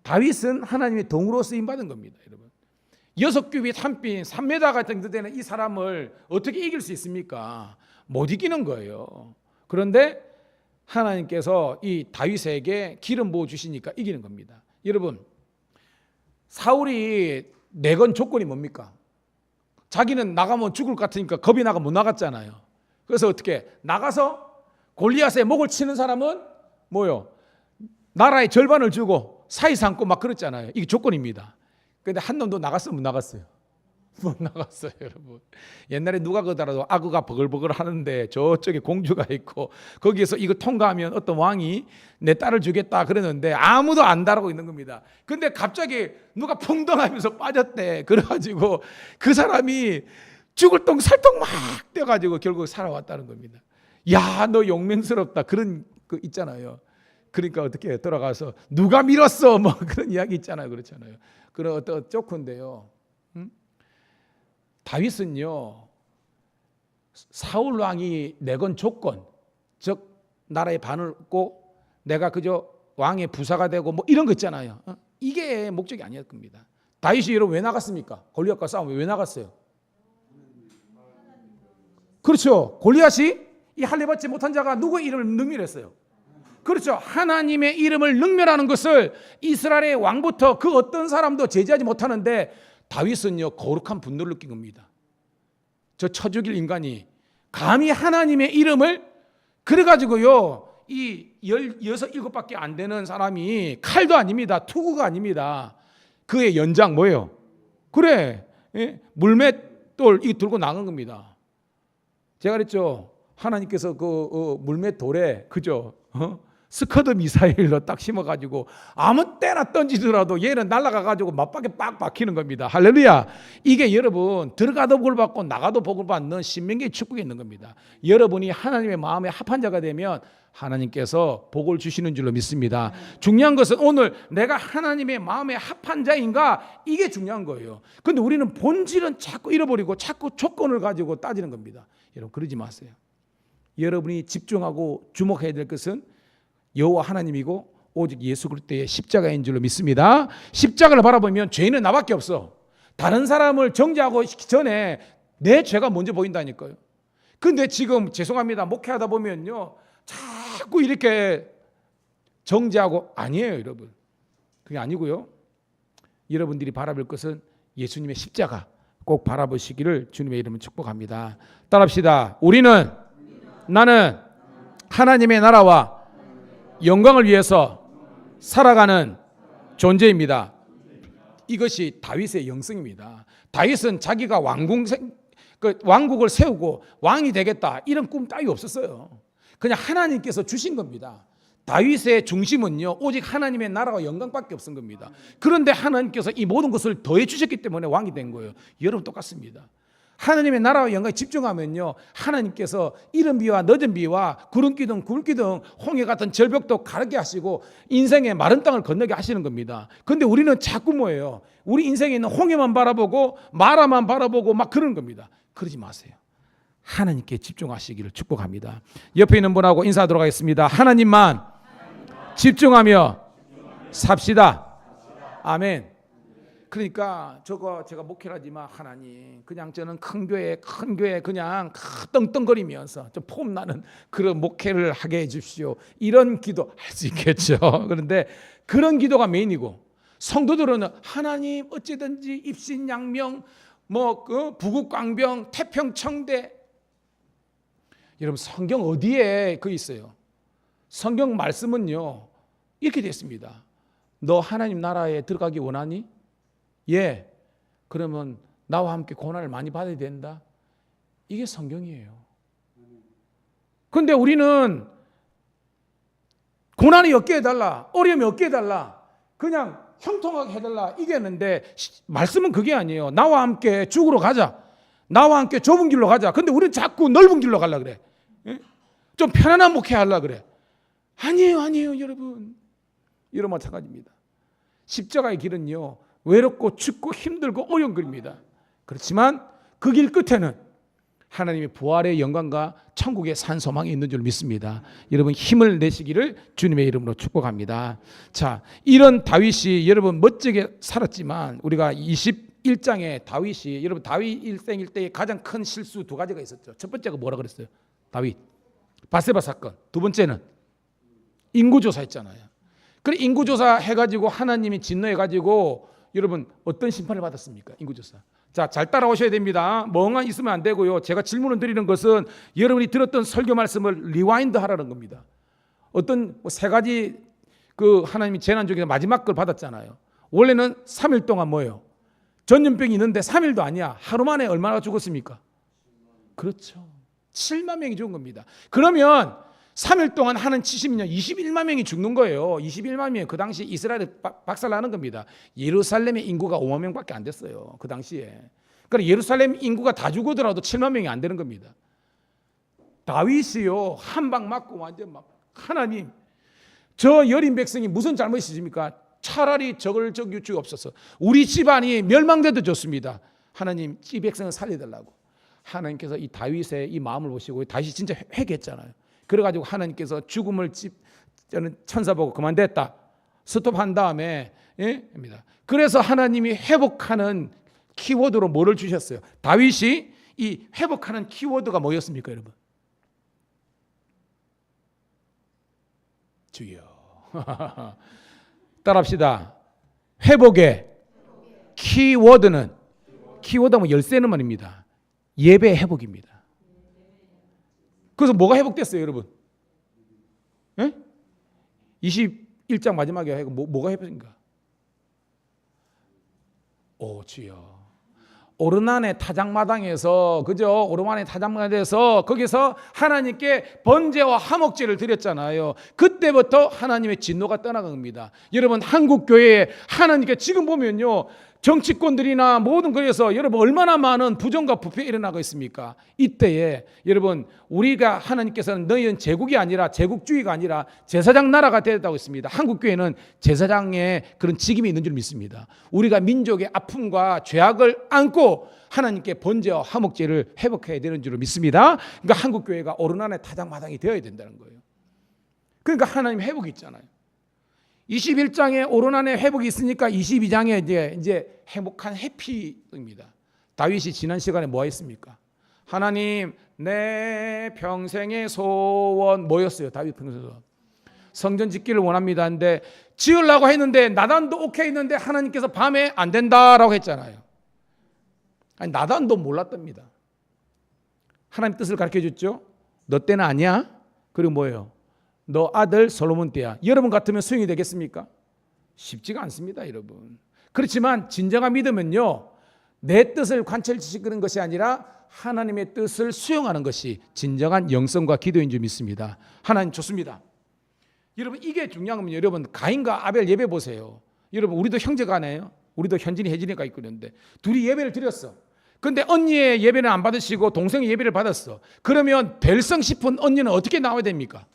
다윗은 하나님의 동으로 쓰임 받은 겁니다, 여러분. 6규빗 1핀 3m 정도 되는 이 사람을 어떻게 이길 수 있습니까? 못 이기는 거예요. 그런데 하나님께서 이 다윗에게 기름 부어 주시니까 이기는 겁니다. 여러분, 사울이 내건 조건이 뭡니까? 자기는 나가면 죽을 것 같으니까 겁이 나가 못 나갔잖아요. 그래서 어떻게 나가서 골리앗의 목을 치는 사람은 뭐요? 나라의 절반을 주고 사이 삼고 막 그랬잖아요. 이게 조건입니다. 근데 한 놈도 나갔어요, 못 나갔어요? 못 나갔어요, 여러분. 옛날에 누가 그러더라도 악어가 버글버글 하는데 저쪽에 공주가 있고 거기에서 이거 통과하면 어떤 왕이 내 딸을 주겠다 그러는데 아무도 안 따르고 있는 겁니다. 근데 갑자기 누가 펑덩하면서 빠졌대. 그래가지고 그 사람이 죽을 똥 살똥 막 뛰어가지고 결국 살아왔다는 겁니다. 야, 너 용맹스럽다. 그런 거 있잖아요. 그러니까 어떻게 돌아가서 누가 밀었어 뭐 그런 이야기 있잖아요. 그렇잖아요. 그런 어떤 조건인데요. 다윗은요, 사울 왕이 내건 조건, 즉 나라의 반을 얻고 내가 그저 왕의 부사가 되고 뭐 이런 거 있잖아요. 이게 목적이 아니었을 겁니다. 다윗이 여러분 왜 나갔습니까? 골리앗과 싸우면 왜 나갔어요? 그렇죠. 골리앗이 이 할례 받지 못한 자가 누구의 이름을 능멸했어요? 그렇죠. 하나님의 이름을 능멸하는 것을 이스라엘의 왕부터 그 어떤 사람도 제지하지 못하는데 다윗은요, 거룩한 분노를 느낀 겁니다. 저 쳐죽일 인간이 감히 하나님의 이름을 그래가지고요, 이 16밖에 안 되는 사람이 칼도 아닙니다. 투구가 아닙니다. 그의 연장 뭐예요? 그래, 물맷돌 이 들고 나간 겁니다. 제가 그랬죠. 하나님께서 그 물맷돌에 그죠? 스커드 미사일로 딱 심어가지고 아무 때나 던지더라도 얘는 날아가가지고 맞박에 빡 박히는 겁니다. 할렐루야. 이게 여러분 들어가도 복을 받고 나가도 복을 받는 신명기의 축복이 있는 겁니다. 여러분이 하나님의 마음에 합한 자가 되면 하나님께서 복을 주시는 줄로 믿습니다. 중요한 것은 오늘 내가 하나님의 마음에 합한 자인가, 이게 중요한 거예요. 그런데 우리는 본질은 자꾸 잃어버리고 자꾸 조건을 가지고 따지는 겁니다. 여러분 그러지 마세요. 여러분이 집중하고 주목해야 될 것은 여호와 하나님이고 오직 예수 그리스도의 십자가인 줄로 믿습니다. 십자가를 바라보면 죄인은 나밖에 없어. 다른 사람을 정죄하고 전에 내 죄가 먼저 보인다니까요. 근데 지금 죄송합니다. 목회하다 보면요, 자꾸 이렇게 정죄하고, 아니에요, 여러분. 그게 아니고요. 여러분들이 바라볼 것은 예수님의 십자가 꼭 바라보시기를 주님의 이름으로 축복합니다. 따라합시다. 나는 하나님의 나라와 영광을 위해서 살아가는 존재입니다. 이것이 다윗의 영성입니다. 다윗은 자기가 왕국을 세우고 왕이 되겠다 이런 꿈 따위 없었어요. 그냥 하나님께서 주신 겁니다. 다윗의 중심은요, 오직 하나님의 나라와 영광밖에 없은 겁니다. 그런데 하나님께서 이 모든 것을 더해 주셨기 때문에 왕이 된 거예요. 여러분 똑같습니다. 하나님의 나라와 영광에 집중하면요, 하나님께서 이른 비와 늦은 비와 구름 기둥 굴 기둥 홍해 같은 절벽도 가르게 하시고 인생의 마른 땅을 건너게 하시는 겁니다. 그런데 우리는 자꾸 뭐예요? 우리 인생에 있는 홍해만 바라보고 마라만 바라보고 막 그러는 겁니다. 그러지 마세요. 하나님께 집중하시기를 축복합니다. 옆에 있는 분하고 인사하도록 하겠습니다. 하나님만 집중하며 삽시다. 아멘. 그러니까 제가 목회를 하지만 하나님, 그냥 저는 큰 교회 그냥 떵떵거리면서 좀 폼나는 그런 목회를 하게 해주십시오. 이런 기도 할 수 있겠죠. 그런데 그런 기도가 메인이고, 성도들은 하나님 어찌든지 입신양명 부국광병 태평청대. 여러분 성경 어디에 그 있어요? 성경 말씀은요 이렇게 됐습니다. 너 하나님 나라에 들어가기 원하니? 예. 그러면 나와 함께 고난을 많이 받아야 된다. 이게 성경이에요. 그런데 우리는 고난이 없게 해달라, 어려움이 없게 해달라, 그냥 형통하게 해달라 이게 했는데, 말씀은 그게 아니에요. 나와 함께 죽으러 가자, 나와 함께 좁은 길로 가자. 근데 우리는 자꾸 넓은 길로 가려고 그래. 예? 좀 편안한 목회하려고 그래. 아니에요 여러분. 이런 마찬가지입니다. 십자가의 길은요 외롭고 춥고 힘들고 어려운 길입니다. 그렇지만 그 길 끝에는 하나님의 부활의 영광과 천국의 산 소망이 있는 줄 믿습니다. 여러분 힘을 내시기를 주님의 이름으로 축복합니다. 자, 이런 다윗이 여러분 멋지게 살았지만, 우리가 21장에 다윗이, 여러분 다윗 일생일 때의 가장 큰 실수 두 가지가 있었죠. 첫 번째가 뭐라 그랬어요? 다윗 바세바 사건. 두 번째는 인구조사 했잖아요. 그래 인구조사 해가지고 하나님이 진노해가지고 여러분 어떤 심판을 받았습니까? 인구조사. 자, 잘 따라오셔야 됩니다. 멍만 있으면 안 되고요. 제가 질문을 드리는 것은 여러분이 들었던 설교 말씀을 리와인드 하라는 겁니다. 어떤 세 가지 그 하나님이 재난 중에서 마지막 걸 받았잖아요. 원래는 3일 동안 뭐예요? 전염병이 있는데 3일도 아니야. 하루 만에 얼마나 죽었습니까? 그렇죠. 7만 명이 죽은 겁니다. 그러면 3일 동안 하는 70년 21만 명이 죽는 거예요. 21만 명이 그 당시 이스라엘이 박살나는 겁니다. 예루살렘의 인구가 5만 명밖에 안 됐어요. 그 당시에. 그러니까 예루살렘 인구가 다 죽어더라도 7만 명이 안 되는 겁니다. 다윗이요 한 방 맞고 완전 막 하나님 저 여린 백성이 무슨 잘못이 있습니까? 차라리 저글적 유축이 없어서 우리 집안이 멸망돼도 좋습니다. 하나님 이 백성을 살려달라고. 하나님께서 이 다윗의 이 마음을 보시고 다윗이 진짜 회개했잖아요. 그래가지고 하나님께서 죽음을 저는 천사 보고 그만됐다 스톱한 다음에 입니다. 그래서 하나님이 회복하는 키워드로 뭐를 주셨어요? 다윗이 이 회복하는 키워드가 뭐였습니까, 여러분? 주여. 따라합시다. 회복의 키워드는 키워드하면 열쇠는 말입니다. 예배 회복입니다. 그래서 뭐가 회복됐어요, 여러분? 21장 마지막에 하고 뭐가 회복인가? 오, 주여. 오르난의 타작마당에서 그죠? 오르난의 타작마당에서 거기서 하나님께 번제와 화목제를 드렸잖아요. 그때부터 하나님의 진노가 떠나간 겁니다. 여러분 한국 교회에 하나님께 지금 보면요. 정치권들이나 모든 거에서 여러분 얼마나 많은 부정과 부패 일어나고 있습니까? 이때에 여러분 우리가 하나님께서는 너희는 제국이 아니라 제국주의가 아니라 제사장 나라가 되었다고 했습니다. 한국 교회는 제사장의 그런 직임이 있는 줄 믿습니다. 우리가 민족의 아픔과 죄악을 안고 하나님께 번제와 화목제를 회복해야 되는 줄 믿습니다. 그러니까 한국 교회가 오르난의 타작마당이 되어야 된다는 거예요. 그러니까 하나님 회복이 있잖아요. 21장에 오르난의 회복이 있으니까 22장에 이제 행복한 해피입니다. 다윗이 지난 시간에 뭐 했습니까? 하나님 내 평생의 소원 뭐였어요? 다윗 평생의 소원. 성전 짓기를 원합니다. 근데 지으려고 했는데 나단도 오케이 했는데 하나님께서 밤에 안 된다라고 했잖아요. 아니 나단도 몰랐답니다. 하나님 뜻을 가르쳐 줬죠. 너 때는 아니야. 그리고 뭐예요? 너 아들 솔로몬 때야. 여러분 같으면 수용이 되겠습니까? 쉽지가 않습니다, 여러분. 그렇지만 진정한 믿음은요, 내 뜻을 관철시키는 것이 아니라 하나님의 뜻을 수용하는 것이 진정한 영성과 기도인 줄 믿습니다. 하나님 좋습니다. 여러분 이게 중요한 겁니다. 여러분 가인과 아벨 예배 보세요. 여러분 우리도 형제간에요. 우리도 현진이 혜진이가 있고 있는데 둘이 예배를 드렸어. 근데 언니의 예배는 안 받으시고 동생의 예배를 받았어. 그러면 별성 싶은 언니는 어떻게 나와야 됩니까?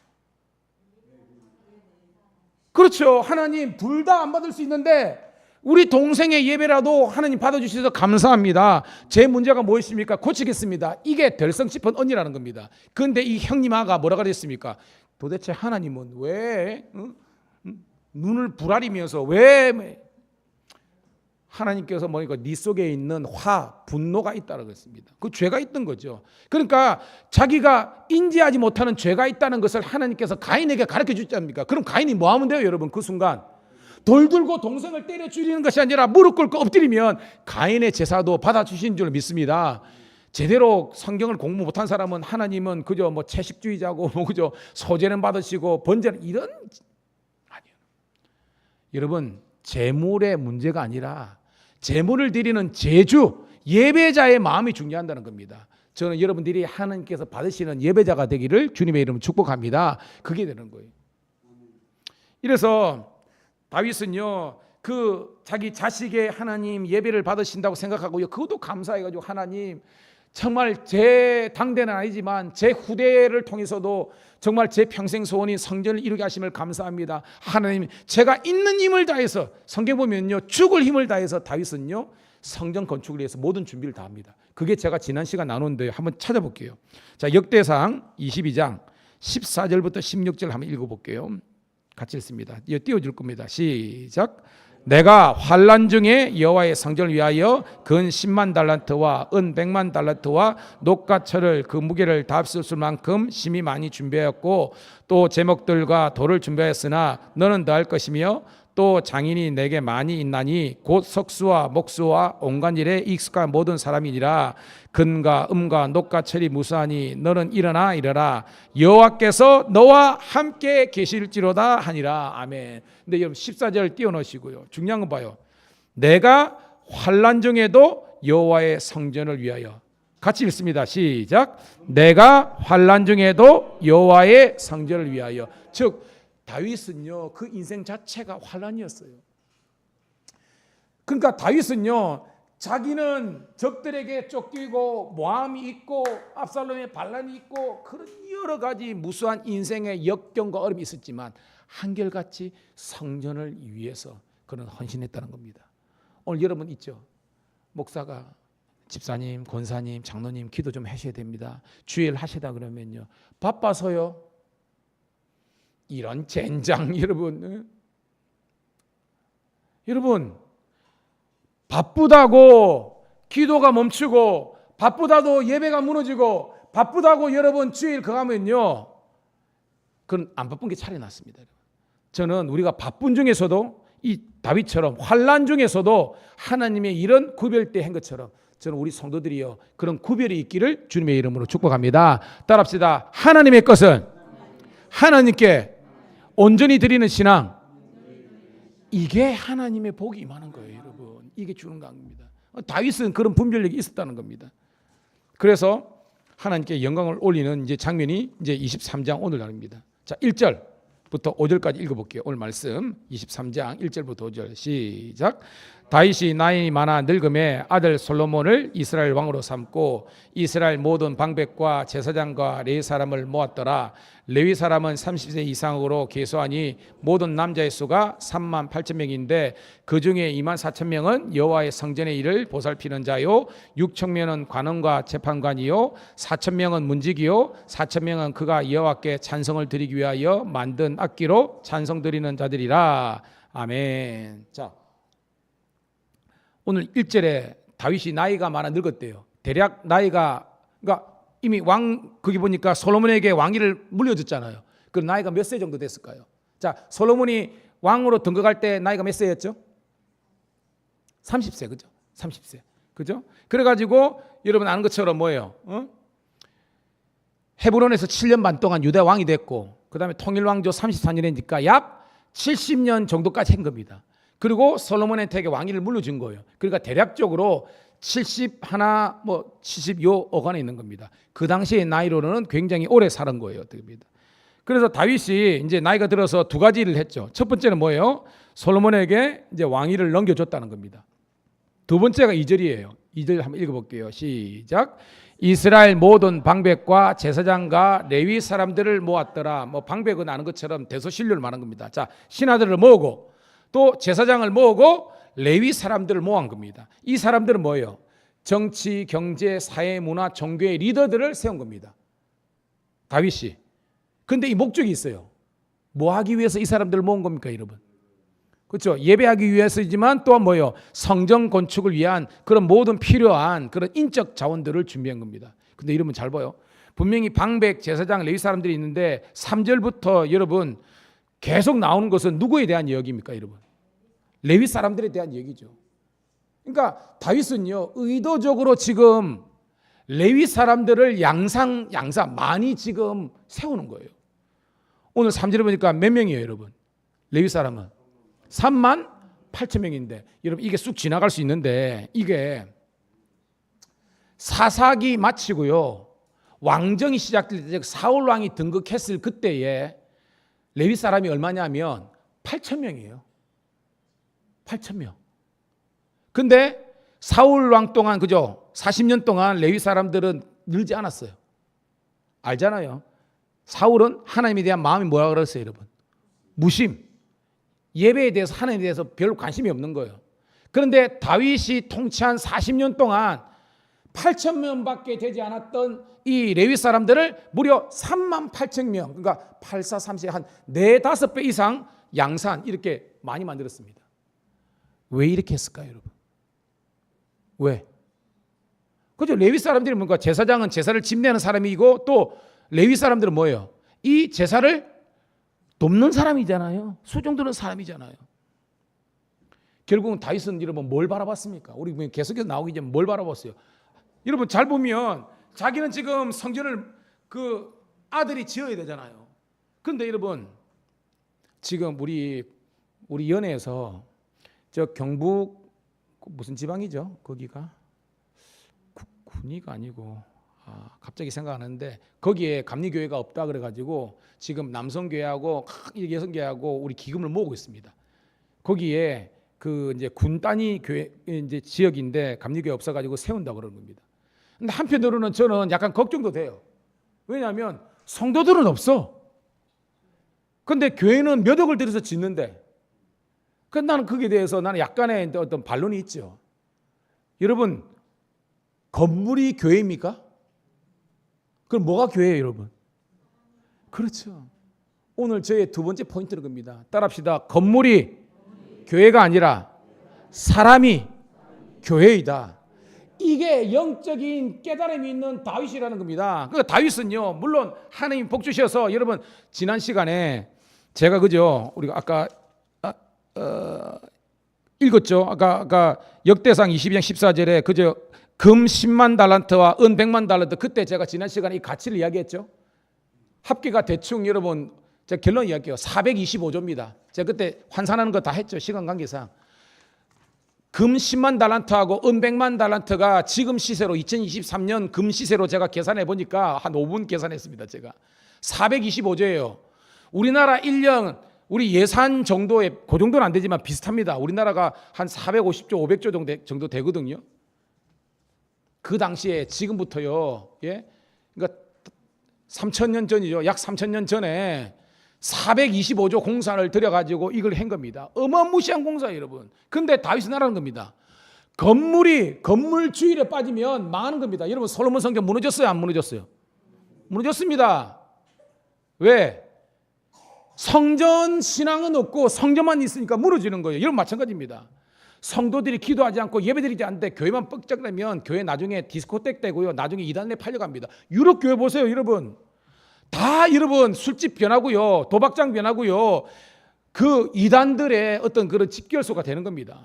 그렇죠. 하나님 둘 다 안 받을 수 있는데 우리 동생의 예배라도 하나님 받아주셔서 감사합니다. 제 문제가 무엇입니까? 고치겠습니다. 이게 별성 싶은 언니라는 겁니다. 그런데 이 형님 아가 뭐라 그랬습니까? 도대체 하나님은 왜 눈을 부라리면서 왜 하나님께서 뭐니까 네 속에 있는 분노가 있다고 했습니다. 그 죄가 있던 거죠. 그러니까 자기가 인지하지 못하는 죄가 있다는 것을 하나님께서 가인에게 가르쳐 주지 않습니까? 그럼 가인이 뭐 하면 돼요, 여러분? 그 순간 돌 들고 동생을 때려 죽이는 것이 아니라 무릎 꿇고 엎드리면 가인의 제사도 받아주신 줄 믿습니다. 제대로 성경을 공부 못한 사람은 하나님은 그저 뭐 채식주의자고 뭐 그저 소제는 받으시고 번제는 이런 아니에요. 여러분 재물의 문제가 아니라 제물을 드리는 제주 예배자의 마음이 중요한다는 겁니다. 저는 여러분들이 하나님께서 받으시는 예배자가 되기를 주님의 이름으로 축복합니다. 그게 되는 거예요. 이래서 다윗은요 그 자기 자식의 하나님 예배를 받으신다고 생각하고요 그것도 감사해가지고 하나님 정말 제 당대는 아니지만 제 후대를 통해서도 정말 제 평생 소원인 성전을 이루게 하심을 감사합니다. 하나님 제가 있는 힘을 다해서 성경 보면요 죽을 힘을 다해서 다윗은요 성전 건축을 위해서 모든 준비를 다 합니다. 그게 제가 지난 시간 나눴는데 한번 찾아볼게요. 자 역대상 22장 14절부터 16절 한번 읽어볼게요. 같이 읽습니다. 이거 띄워줄 겁니다. 시작. 내가 환난 중에 여호와의 성전을 위하여 근 10만 달란트와 은 100만 달란트와 녹과철을 그 무게를 다 합쓸 만큼 심히 많이 준비하였고 또 제목들과 돌을 준비하였으나 너는 더할 것이며 또 장인이 내게 많이 있나니 곧 석수와 목수와 온갖 일에 익숙한 모든 사람이니라. 근과 음과 녹과 철이 무수하니 너는 일어나 여호와께서 너와 함께 계실지로다 하니라. 아멘. 근데 여러분 14절 띄워놓으시고요. 중요한 건 봐요. 내가 환난 중에도 여호와의 성전을 위하여. 같이 읽습니다. 시작. 내가 환난 중에도 여호와의 성전을 위하여. 즉 다윗은요, 그 인생 자체가 환난이었어요. 그러니까 다윗은요, 자기는 적들에게 쫓기고 모함이 있고 압살롬의 반란이 있고 그런 여러 가지 무수한 인생의 역경과 어려움이 있었지만 한결같이 성전을 위해서 그는 헌신했다는 겁니다. 오늘 여러분 있죠? 목사가 집사님, 권사님, 장로님 기도 좀 하셔야 됩니다. 주일 하시다 그러면요, 바빠서요. 이런 젠장. 여러분 바쁘다고 기도가 멈추고 바쁘다고 예배가 무너지고 바쁘다고 여러분 주일 그거 하면요, 그건 안 바쁜 게 차라리 낫습니다. 저는 우리가 바쁜 중에서도 이 다윗처럼 환난 중에서도 하나님의 이런 구별대 한 것처럼 저는 우리 성도들이요, 그런 구별이 있기를 주님의 이름으로 축복합니다. 따라합시다. 하나님의 것은 하나님께 온전히 드리는 신앙, 이게 하나님의 복이 임하는 거예요. 여러분, 이게 주는 겁니다. 다윗은 그런 분별력이 있었다는 겁니다. 그래서 하나님께 영광을 올리는 이제 장면이 이제 23장 오늘날입니다. 자, 1절부터 5절까지 읽어볼게요. 오늘 말씀 23장 1절부터 5절 시작. 다윗이 나이 많아 늙음에 아들 솔로몬을 이스라엘 왕으로 삼고 이스라엘 모든 방백과 제사장과 레위 사람을 모았더라. 레위 사람은 30세 이상으로 계수하니 모든 남자의 수가 3만 8천 명인데 그 중에 2만 4천 명은 여호와의 성전의 일을 보살피는 자요 6천 명은 관원과 재판관이요 4천 명은 문지기요 4천 명은 그가 여호와께 찬송을 드리기 위하여 만든 악기로 찬송 드리는 자들이라. 아멘. 자, 오늘 1절에 다윗이 나이가 많아 늙었대요. 대략 나이가, 그러니까 이미 거기 보니까 솔로몬에게 왕위를 물려줬잖아요. 그 나이가 몇 세 정도 됐을까요? 자, 솔로몬이 왕으로 등극할 때 나이가 몇 세였죠? 30세, 그죠? 30세, 그죠? 그래가지고 여러분 아는 것처럼 뭐예요? 헤브론에서 7년 반 동안 유다 왕이 됐고, 그 다음에 통일왕조 34년이니까 약 70년 정도까지 한 겁니다. 그리고 솔로몬한테 왕위를 물려준 거예요. 그러니까 대략적으로 71, 70요 어간에 있는 겁니다. 그 당시의 나이로는 굉장히 오래 살은 거예요. 그래서 다윗이 이제 나이가 들어서 두 가지 일을 했죠. 첫 번째는 뭐예요? 솔로몬에게 이제 왕위를 넘겨줬다는 겁니다. 두 번째가 2절이에요. 2절 한번 읽어볼게요. 시작. 이스라엘 모든 방백과 제사장과 레위 사람들을 모았더라. 방백은 아는 것처럼 대소신료를 말한 겁니다. 자, 신하들을 모으고 또 제사장을 모으고 레위 사람들을 모은 겁니다. 이 사람들은 뭐예요? 정치, 경제, 사회, 문화, 종교의 리더들을 세운 겁니다. 다윗이. 근데 이 목적이 있어요. 뭐 하기 위해서 이 사람들을 모은 겁니까, 여러분? 그렇죠? 예배하기 위해서이지만 또한 뭐예요? 성전 건축을 위한 그런 모든 필요한 그런 인적 자원들을 준비한 겁니다. 근데 이러면 잘 봐요. 분명히 방백, 제사장, 레위 사람들이 있는데 3절부터 여러분 계속 나오는 것은 누구에 대한 이야기입니까, 여러분? 레위 사람들에 대한 얘기죠. 그러니까 다윗은요, 의도적으로 지금 레위 사람들을 양상 많이 지금 세우는 거예요. 오늘 3절에 보니까 몇 명이에요, 여러분? 레위 사람은 3만 8천 명인데, 여러분 이게 쑥 지나갈 수 있는데 이게 사사기 마치고요, 왕정이 시작될 때 사울 왕이 등극했을 그때에 레위 사람이 얼마냐면 8천 명이에요. 8천 명. 근데 사울 왕 동안, 그죠? 40년 동안 레위 사람들은 늘지 않았어요. 알잖아요. 사울은 하나님에 대한 마음이 뭐라 그랬어요, 여러분? 무심. 예배에 대해서, 하나님에 대해서 별로 관심이 없는 거예요. 그런데 다윗이 통치한 40년 동안 8천 명밖에 되지 않았던 이 레위 사람들을 무려 3만 8천 명, 그러니까 8, 4, 30, 한 4, 5배 이상 양산 이렇게 많이 만들었습니다. 왜 이렇게 했을까요, 여러분? 왜? 그죠? 레위 사람들이 뭔가 제사장은 제사를 집례하는 사람이고 또 레위 사람들은 뭐예요? 이 제사를 돕는 사람이잖아요. 수종드는 사람이잖아요. 결국은 다윗은 여러분 뭘 바라봤습니까? 우리 계속해서 나오기 전에 뭘 바라봤어요? 여러분 잘 보면 자기는 지금 성전을 그 아들이 지어야 되잖아요. 그런데 여러분 지금 우리 연해에서 저 경북 무슨 지방이죠? 거기가 군위가 아니고 갑자기 생각 안 하는데 거기에 감리교회가 없다 그래가지고 지금 남성교회하고 여성교회하고 우리 기금을 모으고 있습니다. 거기에 그 이제 군 단위 교회 이제 지역인데 감리교회 없어가지고 세운다 그러는 겁니다. 근데 한편으로는 저는 약간 걱정도 돼요. 왜냐하면 성도들은 없어. 근데 교회는 몇 억을 들여서 짓는데, 그 나는 거기에 대해서 나는 약간의 어떤 반론이 있죠. 여러분 건물이 교회입니까? 그럼 뭐가 교회예요, 여러분? 그렇죠. 오늘 저의 두 번째 포인트는 겁니다. 따라합시다. 건물이 교회가 아니라 사람이 교회이다. 이게 영적인 깨달음이 있는 다윗이라는 겁니다. 그러니까 다윗은요, 물론 하나님 복 주셔서 여러분 지난 시간에 제가 그죠, 우리가 아까 읽었죠. 아까 역대상 22장 14절에 그저 금 10만 달란트와 은 100만 달란트, 그때 제가 지난 시간에 이 가치를 이야기했죠. 합계가 대충 여러분 제가 결론 이야기해요. 425조입니다. 제가 그때 환산하는 거 다 했죠. 시간 관계상. 금 10만 달란트하고 은 100만 달란트가 지금 시세로 2023년 금 시세로 제가 계산해 보니까 한 5분 계산했습니다. 제가 425조예요. 우리나라 1년 우리 예산 정도에 그 정도는 안 되지만 비슷합니다. 우리나라가 한 450조 500조 정도 되거든요. 그 당시에 지금부터요. 예? 그러니까 3,000년 전이죠. 약 3,000년 전에 425조 공사를 들여가지고 이걸 한 겁니다. 어마무시한 공사예요, 여러분. 근데 다윗은 하라는 겁니다. 건물 주일에 빠지면 망하는 겁니다. 여러분 솔로몬 성전 무너졌어요, 안 무너졌어요? 무너졌습니다. 왜? 성전 신앙은 없고 성전만 있으니까 무너지는 거예요. 여러분 마찬가지입니다. 성도들이 기도하지 않고 예배드리지 않는데 교회만 뻑적내면 교회 나중에 디스코텍 되고요. 나중에 이단에 팔려갑니다. 유럽 교회 보세요, 여러분. 다 여러분 술집 변하고요, 도박장 변하고요, 그 이단들의 어떤 그런 집결소가 되는 겁니다.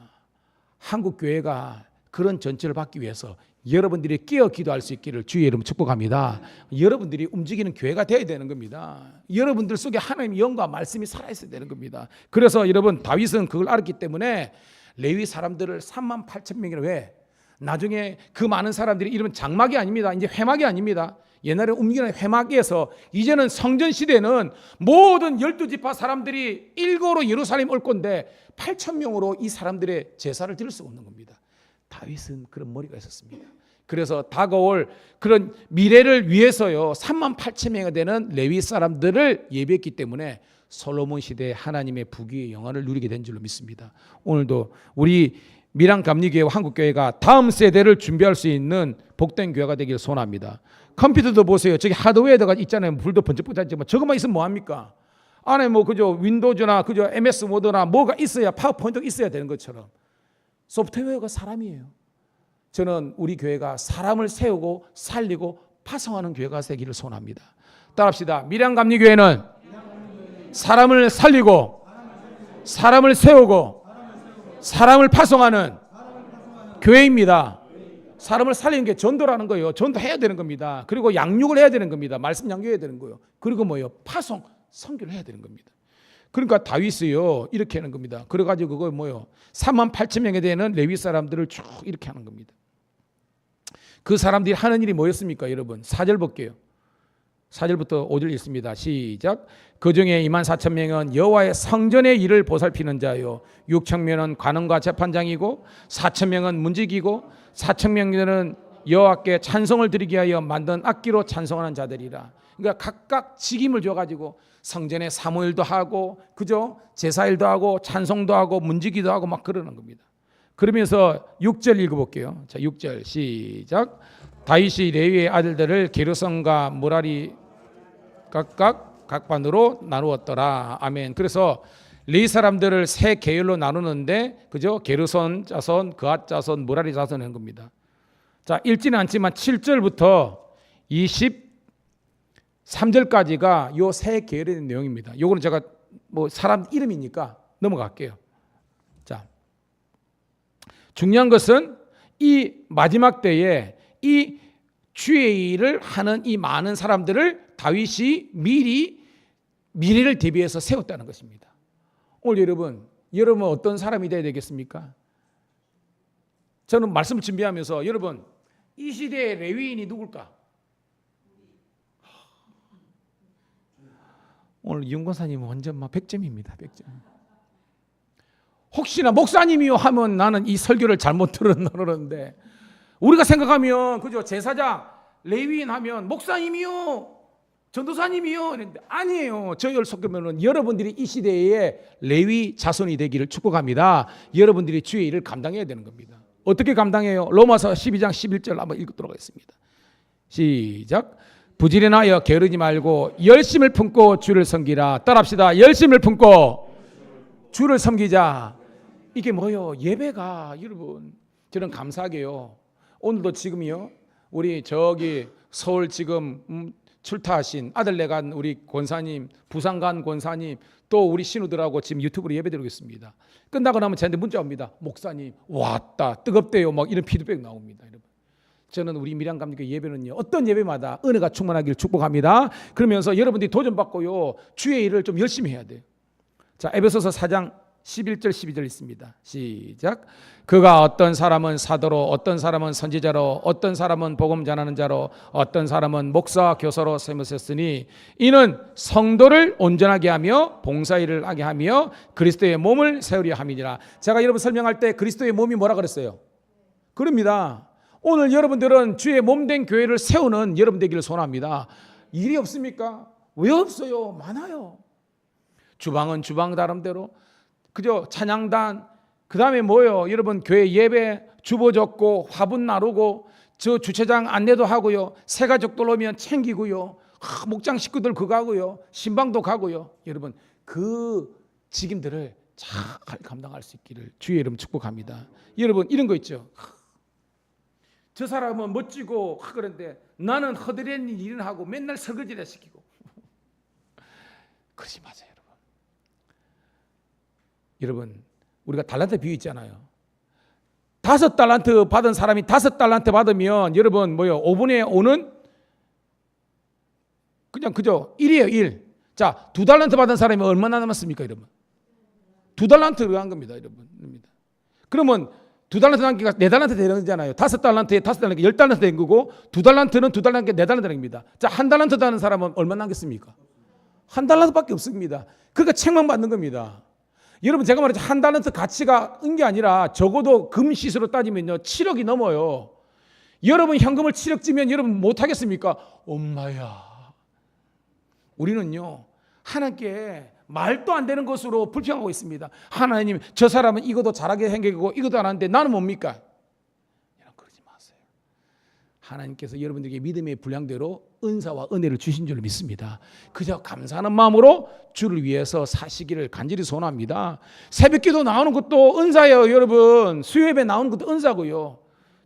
한국 교회가 그런 전체를 받기 위해서 여러분들이 끼어 기도할 수 있기를 주의 이름 축복합니다. 여러분들이 움직이는 교회가 되어야 되는 겁니다. 여러분들 속에 하나님의 영과 말씀이 살아있어야 되는 겁니다. 그래서 여러분 다윗은 그걸 알았기 때문에 레위 사람들을 38,000명이라 왜? 나중에 그 많은 사람들이 이러면 장막이 아닙니다. 이제 회막이 아닙니다. 옛날에 옮기는 회막에서 이제는 성전 시대는 모든 12지파 사람들이 일거로 예루살렘 올 건데 8,000명으로 이 사람들의 제사를 드릴 수 없는 겁니다. 다윗은 그런 머리가 있었습니다. 그래서 다가올 그런 미래를 위해서요 38,000명이 되는 레위 사람들을 예비했기 때문에 솔로몬 시대에 하나님의 부귀의 영화를 누리게 된 줄로 믿습니다. 오늘도 우리 밀양 감리교회와 한국교회가 다음 세대를 준비할 수 있는 복된 교회가 되기를 소원합니다. 컴퓨터도 보세요. 저기 하드웨어가 있잖아요. 불도 번쩍번쩍하지만 저것만 있으면 뭐합니까? 안에 뭐 그저 윈도우즈나 그저 MS 워드나 뭐가 있어야 파워포인트가 있어야 되는 것처럼 소프트웨어가 사람이에요. 저는 우리 교회가 사람을 세우고 살리고 파송하는 교회가 되기를 소원합니다. 따라합시다. 밀양 감리교회는 사람을 살리고 사람을 세우고 사람을 파송하는 교회입니다. 사람을 살리는 게 전도라는 거예요. 전도해야 되는 겁니다. 그리고 양육을 해야 되는 겁니다. 말씀 양육해야 되는 거예요. 그리고 뭐예요? 파송, 선교를 해야 되는 겁니다. 그러니까 다윗이요 이렇게 하는 겁니다. 그래가지고 그거 뭐예요? 38,000명에 되는 레위 사람들을 쭉 이렇게 하는 겁니다. 그 사람들이 하는 일이 뭐였습니까, 여러분? 4절 볼게요. 4절부터 5절 있습니다. 시작. 그중에 24,000명은 여호와의 성전의 일을 보살피는 자요 6,000명은 관원과 재판장이고 4,000명은 문지기고 4,000명은 여호와께 찬송을 드리기 위하여 만든 악기로 찬송하는 자들이라. 그러니까 각각 직임을 줘가지고 성전에 사무엘도 하고 그죠? 제사일도 하고 찬송도 하고 문지기도 하고 막 그러는 겁니다. 그러면서 6절 읽어볼게요. 자, 6절 시작. 다윗이 레위의 아들들을 게르손과 무라리 각각 각반으로 나누었더라. 아멘. 그래서 레위 사람들을 세 계열로 나누는데 그죠? 게르손 자손, 그앗 자손, 무라리 자손 하는 겁니다. 자, 읽지는 않지만 7절부터 23절까지가 요 세 계열에 대한 내용입니다. 요거는 제가 뭐 사람 이름이니까 넘어갈게요. 자, 중요한 것은 이 마지막 때에 이 주의 일을 하는 이 많은 사람들을 다윗이 미리 미래를 대비해서 세웠다는 것입니다. 오늘 여러분 어떤 사람이 되어야 되겠습니까? 저는 말씀을 준비하면서 여러분 이 시대의 레위인이 누굴까? 오늘 이용권사님은 완전 막 100점입니다. 100점. 혹시나 목사님이요 하면 나는 이 설교를 잘못 들었는데 우리가 생각하면 그죠? 제사장, 레위인 하면 목사님이요, 전도사님이요 이랬는데 아니에요. 저희를 속으면은 여러분들이 이 시대에 레위 자손이 되기를 축복합니다. 여러분들이 주의 일을 감당해야 되는 겁니다. 어떻게 감당해요? 로마서 12장 11절 한번 읽도록 하겠습니다. 시작. 부지런하여 게으르지 말고 열심을 품고 주를 섬기라. 따라합시다. 열심을 품고 주를 섬기자. 이게 뭐요? 예배가 여러분 저는 감사하게요. 오늘도 지금이요. 우리 저기 서울 지금 출타하신 아들 내간 우리 권사님, 부산 간 권사님, 또 우리 신우들하고 지금 유튜브로 예배드리고 있습니다. 끝나고 나면 저한테 문자 옵니다. 목사님 왔다 뜨겁대요. 막 이런 피드백 나옵니다. 여러분. 저는 우리 밀양감리교 예배는요 어떤 예배마다 은혜가 충만하기를 축복합니다. 그러면서 여러분들이 도전받고요 주의 일을 좀 열심히 해야 돼요. 자, 에베소서 4장 11절 12절 있습니다. 시작. 그가 어떤 사람은 사도로, 어떤 사람은 선지자로, 어떤 사람은 복음 전하는 자로, 어떤 사람은 목사 교사로 세우셨으니 이는 성도를 온전하게 하며 봉사일을 하게 하며 그리스도의 몸을 세우려 함이니라. 제가 여러분 설명할 때 그리스도의 몸이 뭐라 그랬어요? 그럽니다. 오늘 여러분들은 주의 몸된 교회를 세우는 여러분 되기를 소원합니다. 일이 없습니까? 왜 없어요? 많아요. 주방은 주방 나름대로 그죠? 찬양단, 그 다음에 뭐예요? 여러분 교회 예배 주보 적고 화분 나누고 저 주차장 안내도 하고요. 새 가족들 오면 챙기고요. 목장 식구들 그거 하고요. 신방도 가고요. 여러분 그 직임들을 잘 감당할 수 있기를 주의 이름 축복합니다. 여러분 이런 거 있죠. 저 사람은 멋지고 그런데 나는 허드렛 일을 하고 맨날 설거지를 시키고 그러지 마세요. 여러분 우리가 달란트 비유 있잖아요. 5달란트 받은 사람이 5달란트 받으면 여러분 뭐요? 5분의 5는 그냥 그죠? 1이에요 1. 자, 2달란트 받은 사람이 얼마나 남았습니까 여러분? 2달란트를 한 겁니다 여러분. 그러면 2달란트 남기가 4달란트 되는 거잖아요. 5달란트에 5달란트 10달란트 된 거고 2달란트는 2달란트에 4달란트 되는 겁니다. 자, 1달란트 다는 사람은 얼마 남겠습니까? 1달란트밖에 없습니다. 그러니까 책망 받는 겁니다. 여러분 제가 말했죠. 1달란트 가치가 은 게 아니라 적어도 금시세로 따지면요 7억이 넘어요. 여러분 현금을 7억 찌면 여러분 못하겠습니까? 엄마야. 우리는요 하나님께 말도 안 되는 것으로 불평하고 있습니다. 하나님 저 사람은 이것도 잘하게 생기고 이것도 안 하는데 나는 뭡니까? 그러지 마세요. 하나님께서 여러분들에게 믿음의 분량대로 은사와 은혜를 주신 줄 믿습니다. 그저 감사하는 마음으로 주를 위해서 사시기를 간절히 소원합니다. 새벽기도 나오는 것도 은사예요. 여러분 수요예배 나오는 것도 은사고요.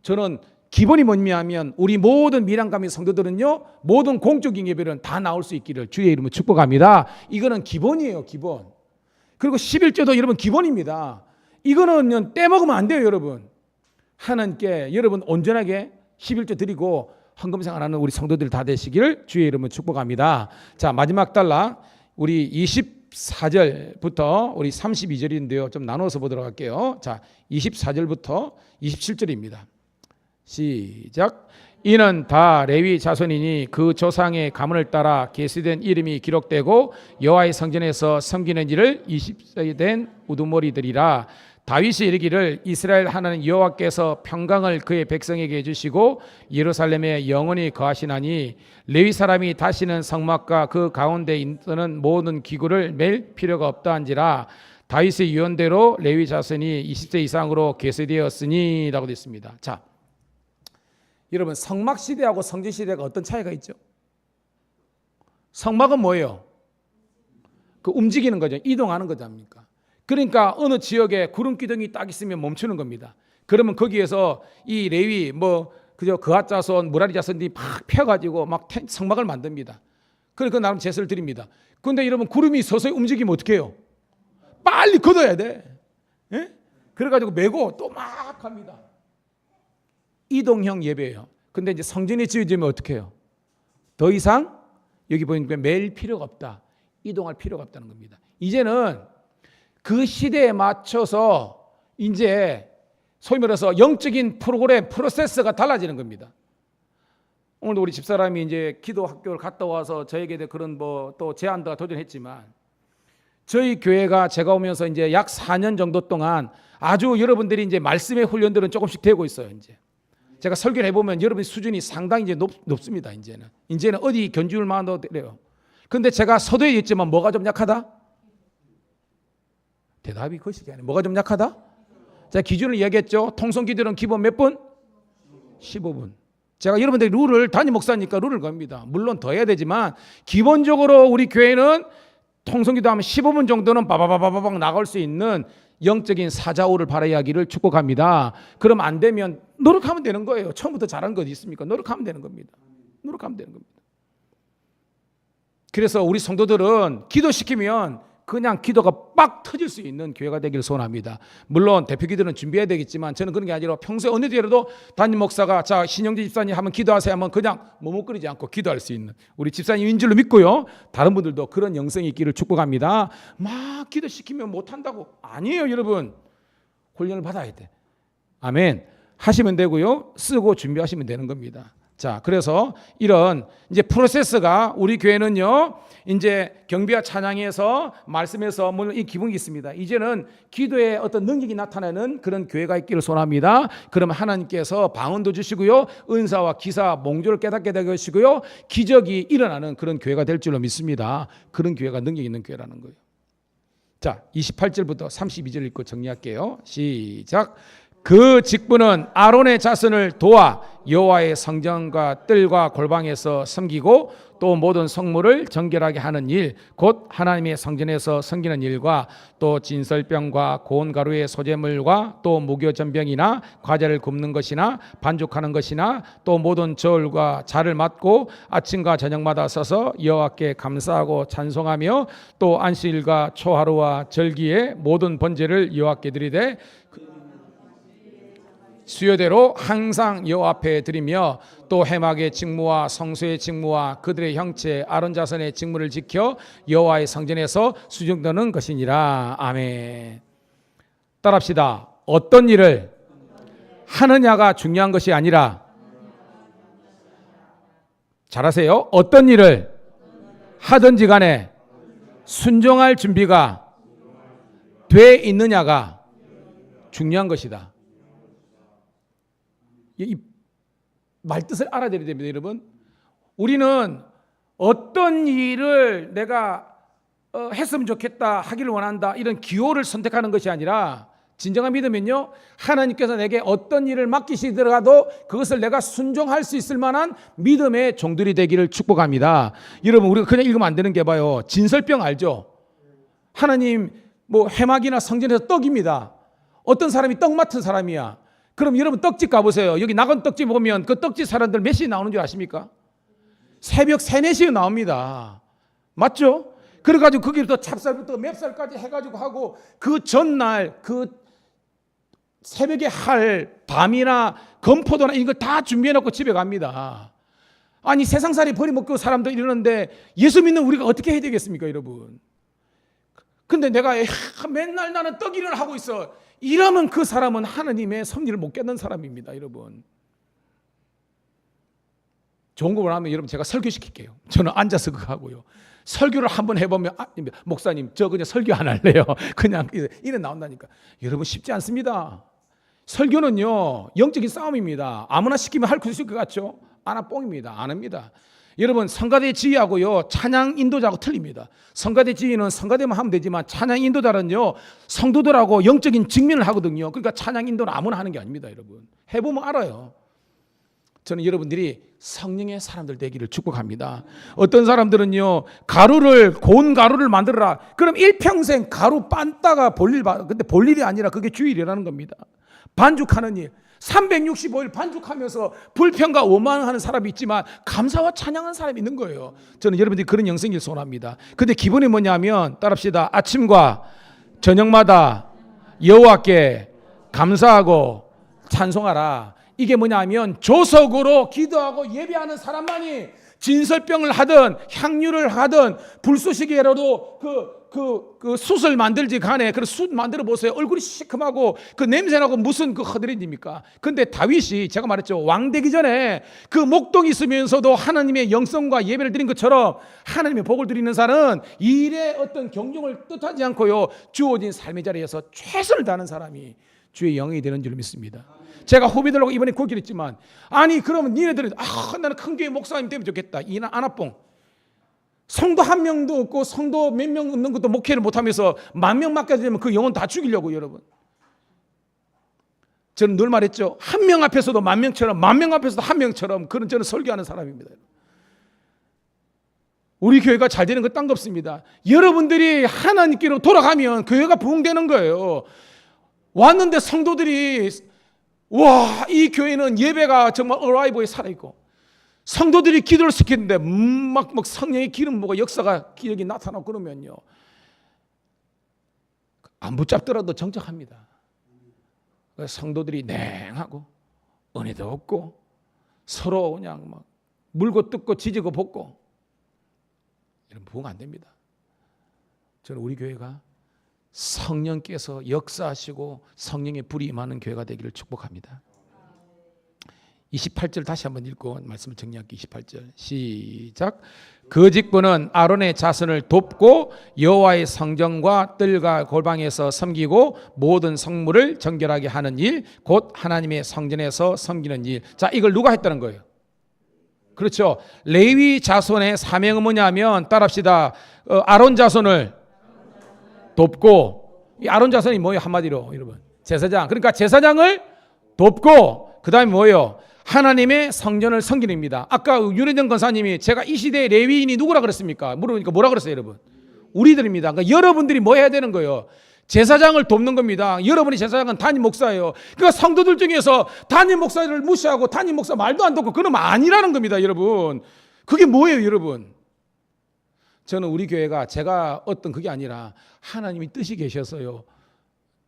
저는 기본이 뭐냐면 우리 모든 밀양감리 성도들은요 모든 공적인 예배는 다 나올 수 있기를 주의 이름으로 축복합니다. 이거는 기본이에요. 기본. 그리고 11조도 여러분 기본입니다. 이거는 떼먹으면 안 돼요. 여러분 하나님께 여러분 온전하게 11조 드리고 헌금 생활하는 우리 성도들 다 되시기를 주의 이름으로 축복합니다. 자, 마지막 달락 우리 24절부터 우리 32절인데요. 좀 나눠서 보도록 할게요. 자, 24절부터 27절입니다. 시작. 이는 다 레위 자손이니 그 조상의 가문을 따라 계수된 이름이 기록되고 여호와의 성전에서 섬기는 일을 20세 된 우두머리들이라. 다윗이 이르기를 이스라엘 하나님 여호와께서 평강을 그의 백성에게 해주시고 예루살렘에 영원히 거하시나니 레위 사람이 다시는 성막과 그 가운데 있는 모든 기구를 맬 필요가 없다 한지라. 다윗의 유언대로 레위 자손이 20세 이상으로 계수되었으니 라고 되어 있습니다. 자, 여러분 성막 시대하고 성전 시대가 어떤 차이가 있죠? 성막은 뭐예요? 그 움직이는 거죠. 이동하는 거지 않습니까? 그러니까 어느 지역에 구름 기둥이 딱 있으면 멈추는 겁니다. 그러면 거기에서 이 레위 그저 그앗 자손, 무라리 자손들이 막 펴가지고 막 성막을 만듭니다. 그러니까 나름 제사를 드립니다. 그런데 여러분 구름이 서서히 움직이면 어떻게 해요? 빨리 걷어야 돼. 예? 그래가지고 메고 또 막 합니다. 이동형 예배예요. 근데 이제 성전이 지어지면 어떻게 해요? 더 이상 여기 보니까 매일 필요가 없다. 이동할 필요가 없다는 겁니다. 이제는 그 시대에 맞춰서 이제 소위 말해서 영적인 프로그램, 프로세스가 달라지는 겁니다. 오늘도 우리 집사람이 이제 기도 학교를 갔다 와서 저에게 그런 또 제안도 도전했지만 저희 교회가 제가 오면서 이제 약 4년 정도 동안 아주 여러분들이 이제 말씀의 훈련들은 조금씩 되고 있어요. 이제 제가 설교를 해보면 여러분 수준이 상당히 이제 높습니다. 이제는 어디 견줄 만도 돼요. 그런데 제가 서두에 있지만 뭐가 좀 약하다? 대답이 그것이 아니에요. 뭐가 좀 약하다? 제가 기준을 이야기했죠. 통성 기도는 기본 몇 분? 15분. 제가 여러분들이 룰을 담임 목사니까 룰을 겁니다. 물론 더 해야 되지만 기본적으로 우리 교회는 통성 기도하면 15분 정도는 바바바바박 나갈 수 있는 영적인 사자오를 바라야기를 축복합니다. 그럼 안 되면 노력하면 되는 거예요. 처음부터 잘한 거 있습니까? 노력하면 되는 겁니다. 노력하면 되는 겁니다. 그래서 우리 성도들은 기도시키면 그냥 기도가 빡 터질 수 있는 교회가 되기를 소원합니다. 물론 대표 기도는 준비해야 되겠지만 저는 그런 게 아니라 평소에 어느 때라도 담임 목사가 자 신영재 집사님 한번 기도하세요 하면 그냥 머뭇거리지 않고 기도할 수 있는 우리 집사님인 줄로 믿고요. 다른 분들도 그런 영성이 있기를 축복합니다. 막 기도시키면 못한다고 아니에요. 여러분 훈련을 받아야 돼. 아멘. 하시면 되고요. 쓰고 준비하시면 되는 겁니다. 자, 그래서 이런 이제 프로세스가 우리 교회는요, 이제 경배와 찬양에서 말씀에서 물론 이 기본이 있습니다. 이제는 기도에 어떤 능력이 나타나는 그런 교회가 있기를 소원합니다. 그러면 하나님께서 방언도 주시고요, 은사와 기사, 몽조를 깨닫게 되게 하시고요, 기적이 일어나는 그런 교회가 될 줄로 믿습니다. 그런 교회가 능력 있는 교회라는 거예요. 자, 28절부터 32절 읽고 정리할게요. 시작. 그 직분은 아론의 자손을 도와 여호와의 성전과 뜰과 골방에서 섬기고 또 모든 성물을 정결하게 하는 일, 곧 하나님의 성전에서 섬기는 일과 또 진설병과 고운 가루의 소재물과 또 무교 전병이나 과자를 굽는 것이나 반죽하는 것이나 또 모든 저울과 자를 맡고 아침과 저녁마다 서서 여호와께 감사하고 찬송하며 또 안식일과 초하루와 절기에 모든 번제를 여호와께 드리되 수요대로 항상 여호와 앞에 드리며 또 해막의 직무와 성소의 직무와 그들의 형체 아론 자손의 직무를 지켜 여호와의 성전에서 수종드는 것이니라. 아멘. 따라합시다. 어떤 일을 하느냐가 중요한 것이 아니라, 잘하세요. 어떤 일을 하든지 간에 순종할 준비가 돼 있느냐가 중요한 것이다. 이 말뜻을 알아들여야 됩니다, 여러분. 우리는 어떤 일을 내가 했으면 좋겠다, 하기를 원한다, 이런 기호를 선택하는 것이 아니라 진정한 믿음은요, 하나님께서 내게 어떤 일을 맡기시더라도 그것을 내가 순종할 수 있을 만한 믿음의 종들이 되기를 축복합니다. 여러분, 우리가 그냥 읽으면 안 되는 게 봐요. 진설병 알죠? 하나님 해막이나 성전에서 떡입니다. 어떤 사람이 떡 맡은 사람이야. 그럼 여러분 떡집 가보세요. 여기 나간 떡집 보면 그 떡집 사람들 몇 시에 나오는 줄 아십니까? 새벽 3, 4시에 나옵니다. 맞죠? 그래가지고 거기부터 찹쌀부터 맵쌀까지 해가지고 하고 그 전날 그 새벽에 할 밤이나 건포도나 이거 다 준비해놓고 집에 갑니다. 아니 세상살이 버리먹고 사람도 이러는데 예수 믿는 우리가 어떻게 해야 되겠습니까, 여러분? 근데 내가 맨날 나는 떡 일을 하고 있어. 이러면 그 사람은 하나님의 섭리를 못 깨닫는 사람입니다, 여러분. 좋은 거 원하면 여러분 제가 설교시킬게요. 저는 앉아서 그거 하고요. 설교를 한번 해보면 목사님 저 그냥 설교 안 할래요. 그냥 이래 나온다니까. 여러분 쉽지 않습니다. 설교는요 영적인 싸움입니다. 아무나 시키면 할 수 있을 것 같죠? 아나 뽕입니다. 안 합니다. 여러분 성가대 지휘하고요 찬양 인도자하고 틀립니다. 성가대 지휘는 성가대만 하면 되지만 찬양 인도자는요 성도들하고 영적인 직면을 하거든요. 그러니까 찬양 인도는 아무나 하는 게 아닙니다. 여러분 해보면 알아요. 저는 여러분들이 성령의 사람들 되기를 축복합니다. 어떤 사람들은요, 고운 가루를 만들어라. 그럼 일평생 가루 빤다가 근데 볼 일이 아니라 그게 주일이라는 겁니다. 반죽하는 일. 365일 반죽하면서 불평과 오만하는 사람이 있지만 감사와 찬양하는 사람이 있는 거예요. 저는 여러분들이 그런 영성을 소원합니다. 근데 기본이 뭐냐면 따라합시다. 아침과 저녁마다 여호와께 감사하고 찬송하라. 이게 뭐냐면 조석으로 기도하고 예배하는 사람만이 진설병을 하든 향유를 하든 불쏘시개로도 그 숯을 만들지 간에 그 숯 만들어 보세요. 얼굴이 시큼하고 그 냄새나고 무슨 그 허드렛입니까? 근데 다윗이 제가 말했죠. 왕 되기 전에 그 목동이 있으면서도 하나님의 영성과 예배를 드린 것처럼 하나님의 복을 드리는 자는 일의 어떤 경종을 뜻하지 않고요, 주어진 삶의 자리에서 최선을 다하는 사람이 주의 영이 되는 줄 믿습니다. 제가 후배들하고 이번에 그 얘기를 했지만, 아니 그러면 니네들은 나는 큰 교회 목사님 되면 좋겠다. 이 아나뽕 성도 한 명도 없고 성도 몇 명 없는 것도 목회를 못하면서 10,000명 맡겨지면 그 영혼 다 죽이려고. 여러분, 저는 늘 말했죠. 한 명 앞에서도 10,000명처럼, 10,000명 앞에서도 한 명처럼, 그런 저는 설교하는 사람입니다. 우리 교회가 잘 되는 것 딴 거 없습니다. 여러분들이 하나님께로 돌아가면 교회가 부흥되는 거예요. 왔는데 성도들이 와, 이 교회는 예배가 정말 어라이브에 살아있고 성도들이 기도를 시키는데 막 성령의 기름 부어가 역사가 기력이 나타나고 그러면요, 안 붙잡더라도 정착합니다. 성도들이 냉하고 은혜도 없고 서로 그냥 막 물고 뜯고 지지고 볶고 이런 부흥 안 됩니다. 저는 우리 교회가 성령께서 역사하시고 성령의 불이 임하는 교회가 되기를 축복합니다. 28절 다시 한번 읽고 말씀을 정리할게요. 28절 시작. 그 직분은 아론의 자손을 돕고 여호와의 성전과 뜰과 골방에서 섬기고 모든 성물을 정결하게 하는 일, 곧 하나님의 성전에서 섬기는 일. 자, 이걸 누가 했다는 거예요? 그렇죠. 레위 자손의 사명은 뭐냐면 따라합시다. 아론 자손을 돕고, 이 아론 자손이 뭐예요? 한마디로 여러분, 제사장. 그러니까 제사장을 돕고 그 다음에 뭐예요? 하나님의 성전을 섬기는 입니다. 아까 윤혜정 권사님이 제가 이 시대의 레위인이 누구라 그랬습니까? 물어보니까 뭐라 그랬어요? 여러분, 우리들입니다. 그러니까 여러분들이 뭐 해야 되는 거예요? 제사장을 돕는 겁니다. 여러분이 제사장은 담임 목사예요. 그러니까 성도들 중에서 담임 목사를 무시하고 담임 목사 말도 안 듣고 그러면 아니라는 겁니다. 여러분, 그게 뭐예요? 여러분, 저는 우리 교회가 제가 어떤 그게 아니라 하나님이 뜻이 계셔서요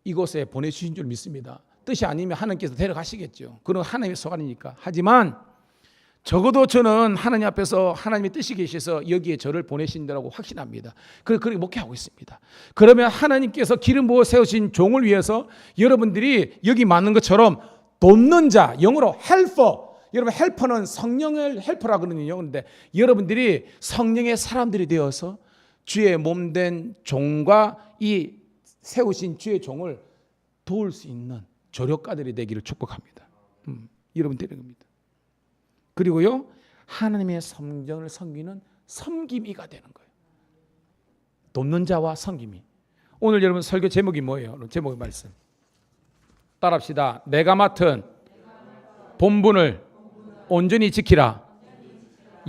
이곳에 보내주신 줄 믿습니다. 뜻이 아니면 하나님께서 데려가시겠죠. 그건 하나님의 소관이니까. 하지만 적어도 저는 하나님 앞에서 하나님의 뜻이 계셔서 여기에 저를 보내신다고 확신합니다. 그렇게 목회하고 있습니다. 그러면 하나님께서 기름 부어 세우신 종을 위해서 여러분들이 여기 맞는 것처럼 돕는 자, 영어로 헬퍼. 여러분, 헬퍼는 성령을 헬퍼라 그러거든요. 그런데 여러분들이 성령의 사람들이 되어서 주의 몸된 종과 이 세우신 주의 종을 도울 수 있는 조력가들이 되기를 축복합니다. 여러분 되는 겁니다. 그리고요, 하나님의 성전을 섬기는 섬김이가 되는 거예요. 돕는 자와 섬김이. 오늘 여러분 설교 제목이 뭐예요? 제목의 말씀 따라합시다. 내가 맡은 본분을 온전히 지키라.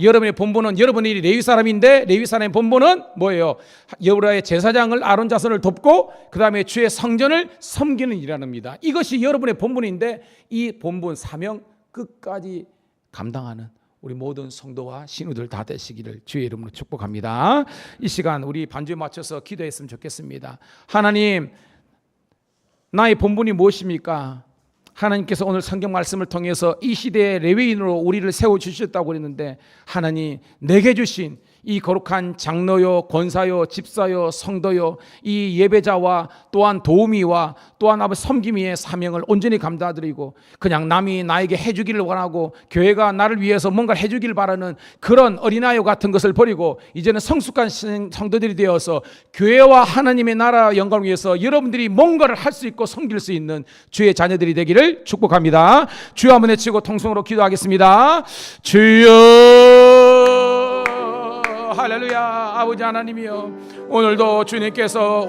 여러분의 본분은, 여러분이 레위 사람인데 레위 사람의 본분은 뭐예요? 여호와의 제사장을, 아론 자손을 돕고 그 다음에 주의 성전을 섬기는 일이랍니다. 이것이 여러분의 본분인데 이 본분 사명 끝까지 감당하는 우리 모든 성도와 신우들 다 되시기를 주의 이름으로 축복합니다. 이 시간 우리 반주에 맞춰서 기도했으면 좋겠습니다. 하나님, 나의 본분이 무엇입니까? 하나님께서 오늘 성경 말씀을 통해서 이 시대의 레위인으로 우리를 세워주셨다고 그랬는데, 하나님, 내게 주신 이 거룩한 장로요, 권사요, 집사요, 성도요, 이 예배자와 또한 도우미와 또한 아버지 섬김이의 사명을 온전히 감당드리고, 그냥 남이 나에게 해주기를 원하고 교회가 나를 위해서 뭔가 해주기를 바라는 그런 어린아이 같은 것을 버리고 이제는 성숙한 성도들이 되어서 교회와 하나님의 나라 영광을 위해서 여러분들이 뭔가를 할 수 있고 섬길 수 있는 주의 자녀들이 되기를 축복합니다. 주여 한번 외치고 통성으로 기도하겠습니다. 주여 할렐루야. 아버지 하나님이여, 오늘도 주님께서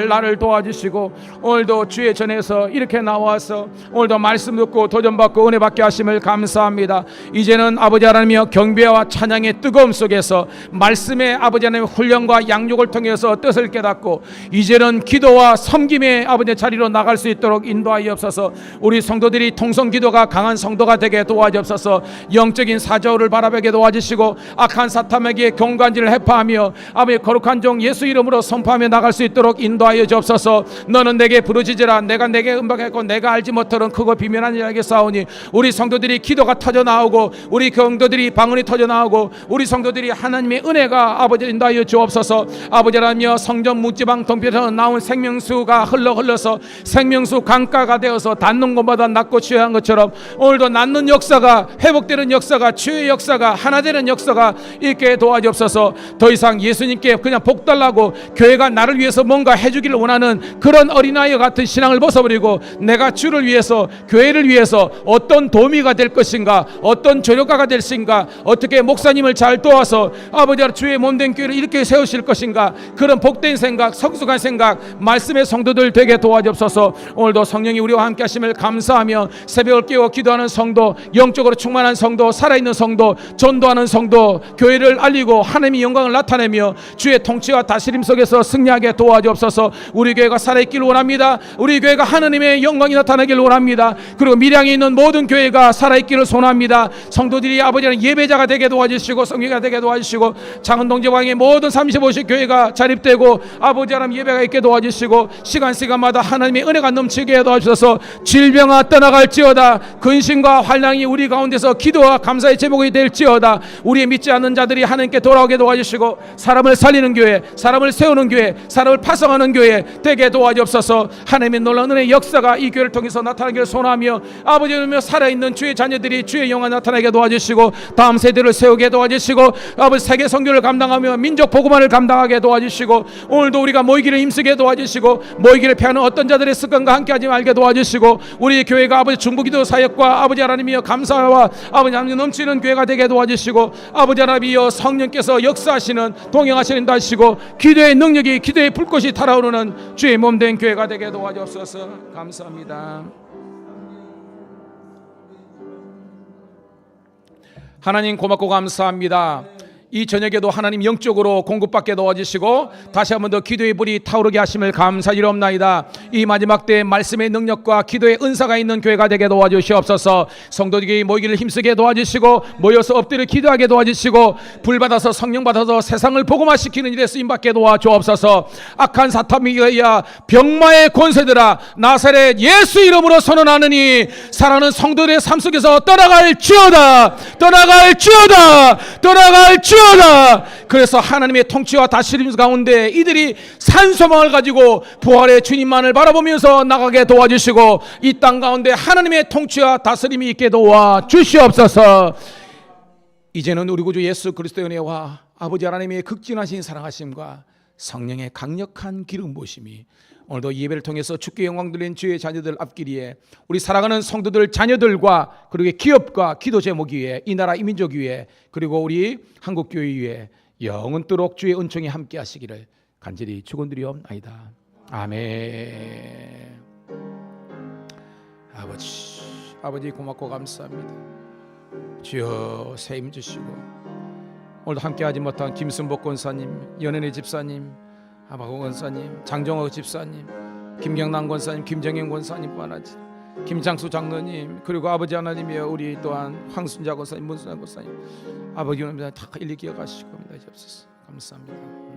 나를 도와주시고 오늘도 주의 전에서 이렇게 나와서 오늘도 말씀 듣고 도전받고 은혜 받게 하심을 감사합니다. 이제는 아버지 하나님이여, 경배와 찬양의 뜨거움 속에서 말씀의 아버지 하나님의 훈련과 양육을 통해서 뜻을 깨닫고 이제는 기도와 섬김의 아버지 자리로 나갈 수 있도록 인도하옵소서. 우리 성도들이 통성기도가 강한 성도가 되게 도와주옵소서. 영적인 사저울을 바라보게 도와주시고 악한 사탄에게 경관지를 해파하며 아버지 거룩한 종 예수 이름으로 선포하며 나갈 수 있도록 인도하여 주옵소서. 너는 내게 부르짖으라. 내가 내게 음박했고 내가 알지 못하는 크고 비밀한 일에게 싸우니. 우리 성도들이 기도가 터져 나오고 우리 성도들이 방언이 터져 나오고 우리 성도들이 하나님의 은혜가 아버지 인도하여 주옵소서. 아버지 하나님여, 성전 묵지방 동편에서 나온 생명수가 흘러서 생명수 강가가 되어서 닿는 곳마다 낫고 취한 것처럼 오늘도 낫는 역사가, 회복되는 역사가, 치유의 역사가, 하나 되는 역사가 있게 도와주옵소서. 더 이상 예수님께 그냥 복 달라고 교회가 나를 위해서 뭔가 해주기를 원하는 그런 어린아이와 같은 신앙을 벗어버리고 내가 주를 위해서, 교회를 위해서 어떤 도우미가 될 것인가, 어떤 조력가가 될 것인가, 어떻게 목사님을 잘 도와서 아버지 주의 몸된 교회를 이렇게 세우실 것인가, 그런 복된 생각, 성숙한 생각, 말씀의 성도들 되게 도와주옵소서. 오늘도 성령이 우리와 함께 하심을 감사하며 새벽을 깨워 기도하는 성도, 영적으로 충만한 성도, 살아있는 성도, 전도하는 성도, 교회를 알리고 하나님의 영광을 나타내며 주의 통치와 다스림 속에서 승리하게 도와주옵소서. 우리 교회가 살아있기를 원합니다. 우리 교회가 하나님의 영광이 나타나기를 원합니다. 그리고 밀양에 있는 모든 교회가 살아있기를 소원합니다. 성도들이 아버지는 예배자가 되게 도와주시고 성령가 되게 도와주시고 작은 동제방의 모든 35시 교회가 자립되고 아버지 하나님 예배가 있게 도와주시고 시간마다 하나님의 은혜가 넘치게 도와주셔서 질병아 떠나갈지어다. 근심과 환난이 우리 가운데서 기도와 감사의 제목이 될지어다. 우리의 믿지 않는 자들이 하나님께 돌아오게 도와주시고 사람을 살리는 교회, 사람을 세우는 교회, 사람을 파송하는 교회 되게 도와주옵소서. 하나님의 놀라운 은혜의 역사가 이 교회를 통해서 나타나기를 소원하며 아버지 하나님 살아있는 주의 자녀들이 주의 영광 나타나게 도와주시고 다음 세대를 세우게 도와주시고 아버지 세계 선교를 감당하며 민족 복음화를 감당하게 도와주시고 오늘도 우리가 모이기를 힘쓰게 도와주시고 모이기를 피하는 어떤 자들의 습관과 함께하지 말게 도와주시고 우리 교회가 아버지 중보기도 사역과 아버지 하나님이여 감사와 아버지 하나님 넘치는 교회가 되게 도와주시고 아버지 하나님이여 성령께서 역사하시는 동행하시는 다시고 기도의 능력이, 기도의 불꽃이 달아오르는 주의 몸된 교회가 되게 도와주옵소서. 감사합니다. 하나님 고맙고 감사합니다. 이 저녁에도 하나님 영적으로 공급받게 도와주시고 다시 한 번 더 기도의 불이 타오르게 하심을 감사드리옵나이다. 이 마지막 때에 말씀의 능력과 기도의 은사가 있는 교회가 되게 도와주시옵소서. 성도들이 모이기를 힘쓰게 도와주시고 모여서 엎드려 기도하게 도와주시고 불 받아서 성령 받아서 세상을 복음화시키는 일에 쓰임받게 도와주옵소서. 악한 사탄이야 병마의 권세들아 나사렛 예수 이름으로 선언하느니 사랑하는 성도들의 삶 속에서 떠나갈지어다. 그래서 하나님의 통치와 다스림 가운데 이들이 산소망을 가지고 부활의 주님만을 바라보면서 나가게 도와주시고 이 땅 가운데 하나님의 통치와 다스림이 있게 도와주시옵소서. 이제는 우리 구주 예수 그리스도의 은혜와 아버지 하나님의 극진하신 사랑하심과 성령의 강력한 기름 부으심이 오늘도 예배를 통해서 주께 영광 돌린 주의 자녀들 앞길이에 우리 사랑하는 성도들 자녀들과 그리고 기업과 기도 제목 위에 이 나라 이민족 위에 그리고 우리 한국교회 위에 영원토록 주의 은총이 함께 하시기를 간절히 축원드리옵나이다. 아멘. 아버지 고맙고 감사합니다. 주여 세임 주시고 오늘도 함께하지 못한 김순복 권사님, 연은혜 집사님, 아바고 권사님, 장정호 집사님, 김경남 권사님, 김정현 권사님 뻔하지 김장수 장로님 그리고 아버지 하나님이여 우리 또한 황순자 권사님, 문순자 권사님 아버지 하나님 다 일일이 기억하시고 감사합니다.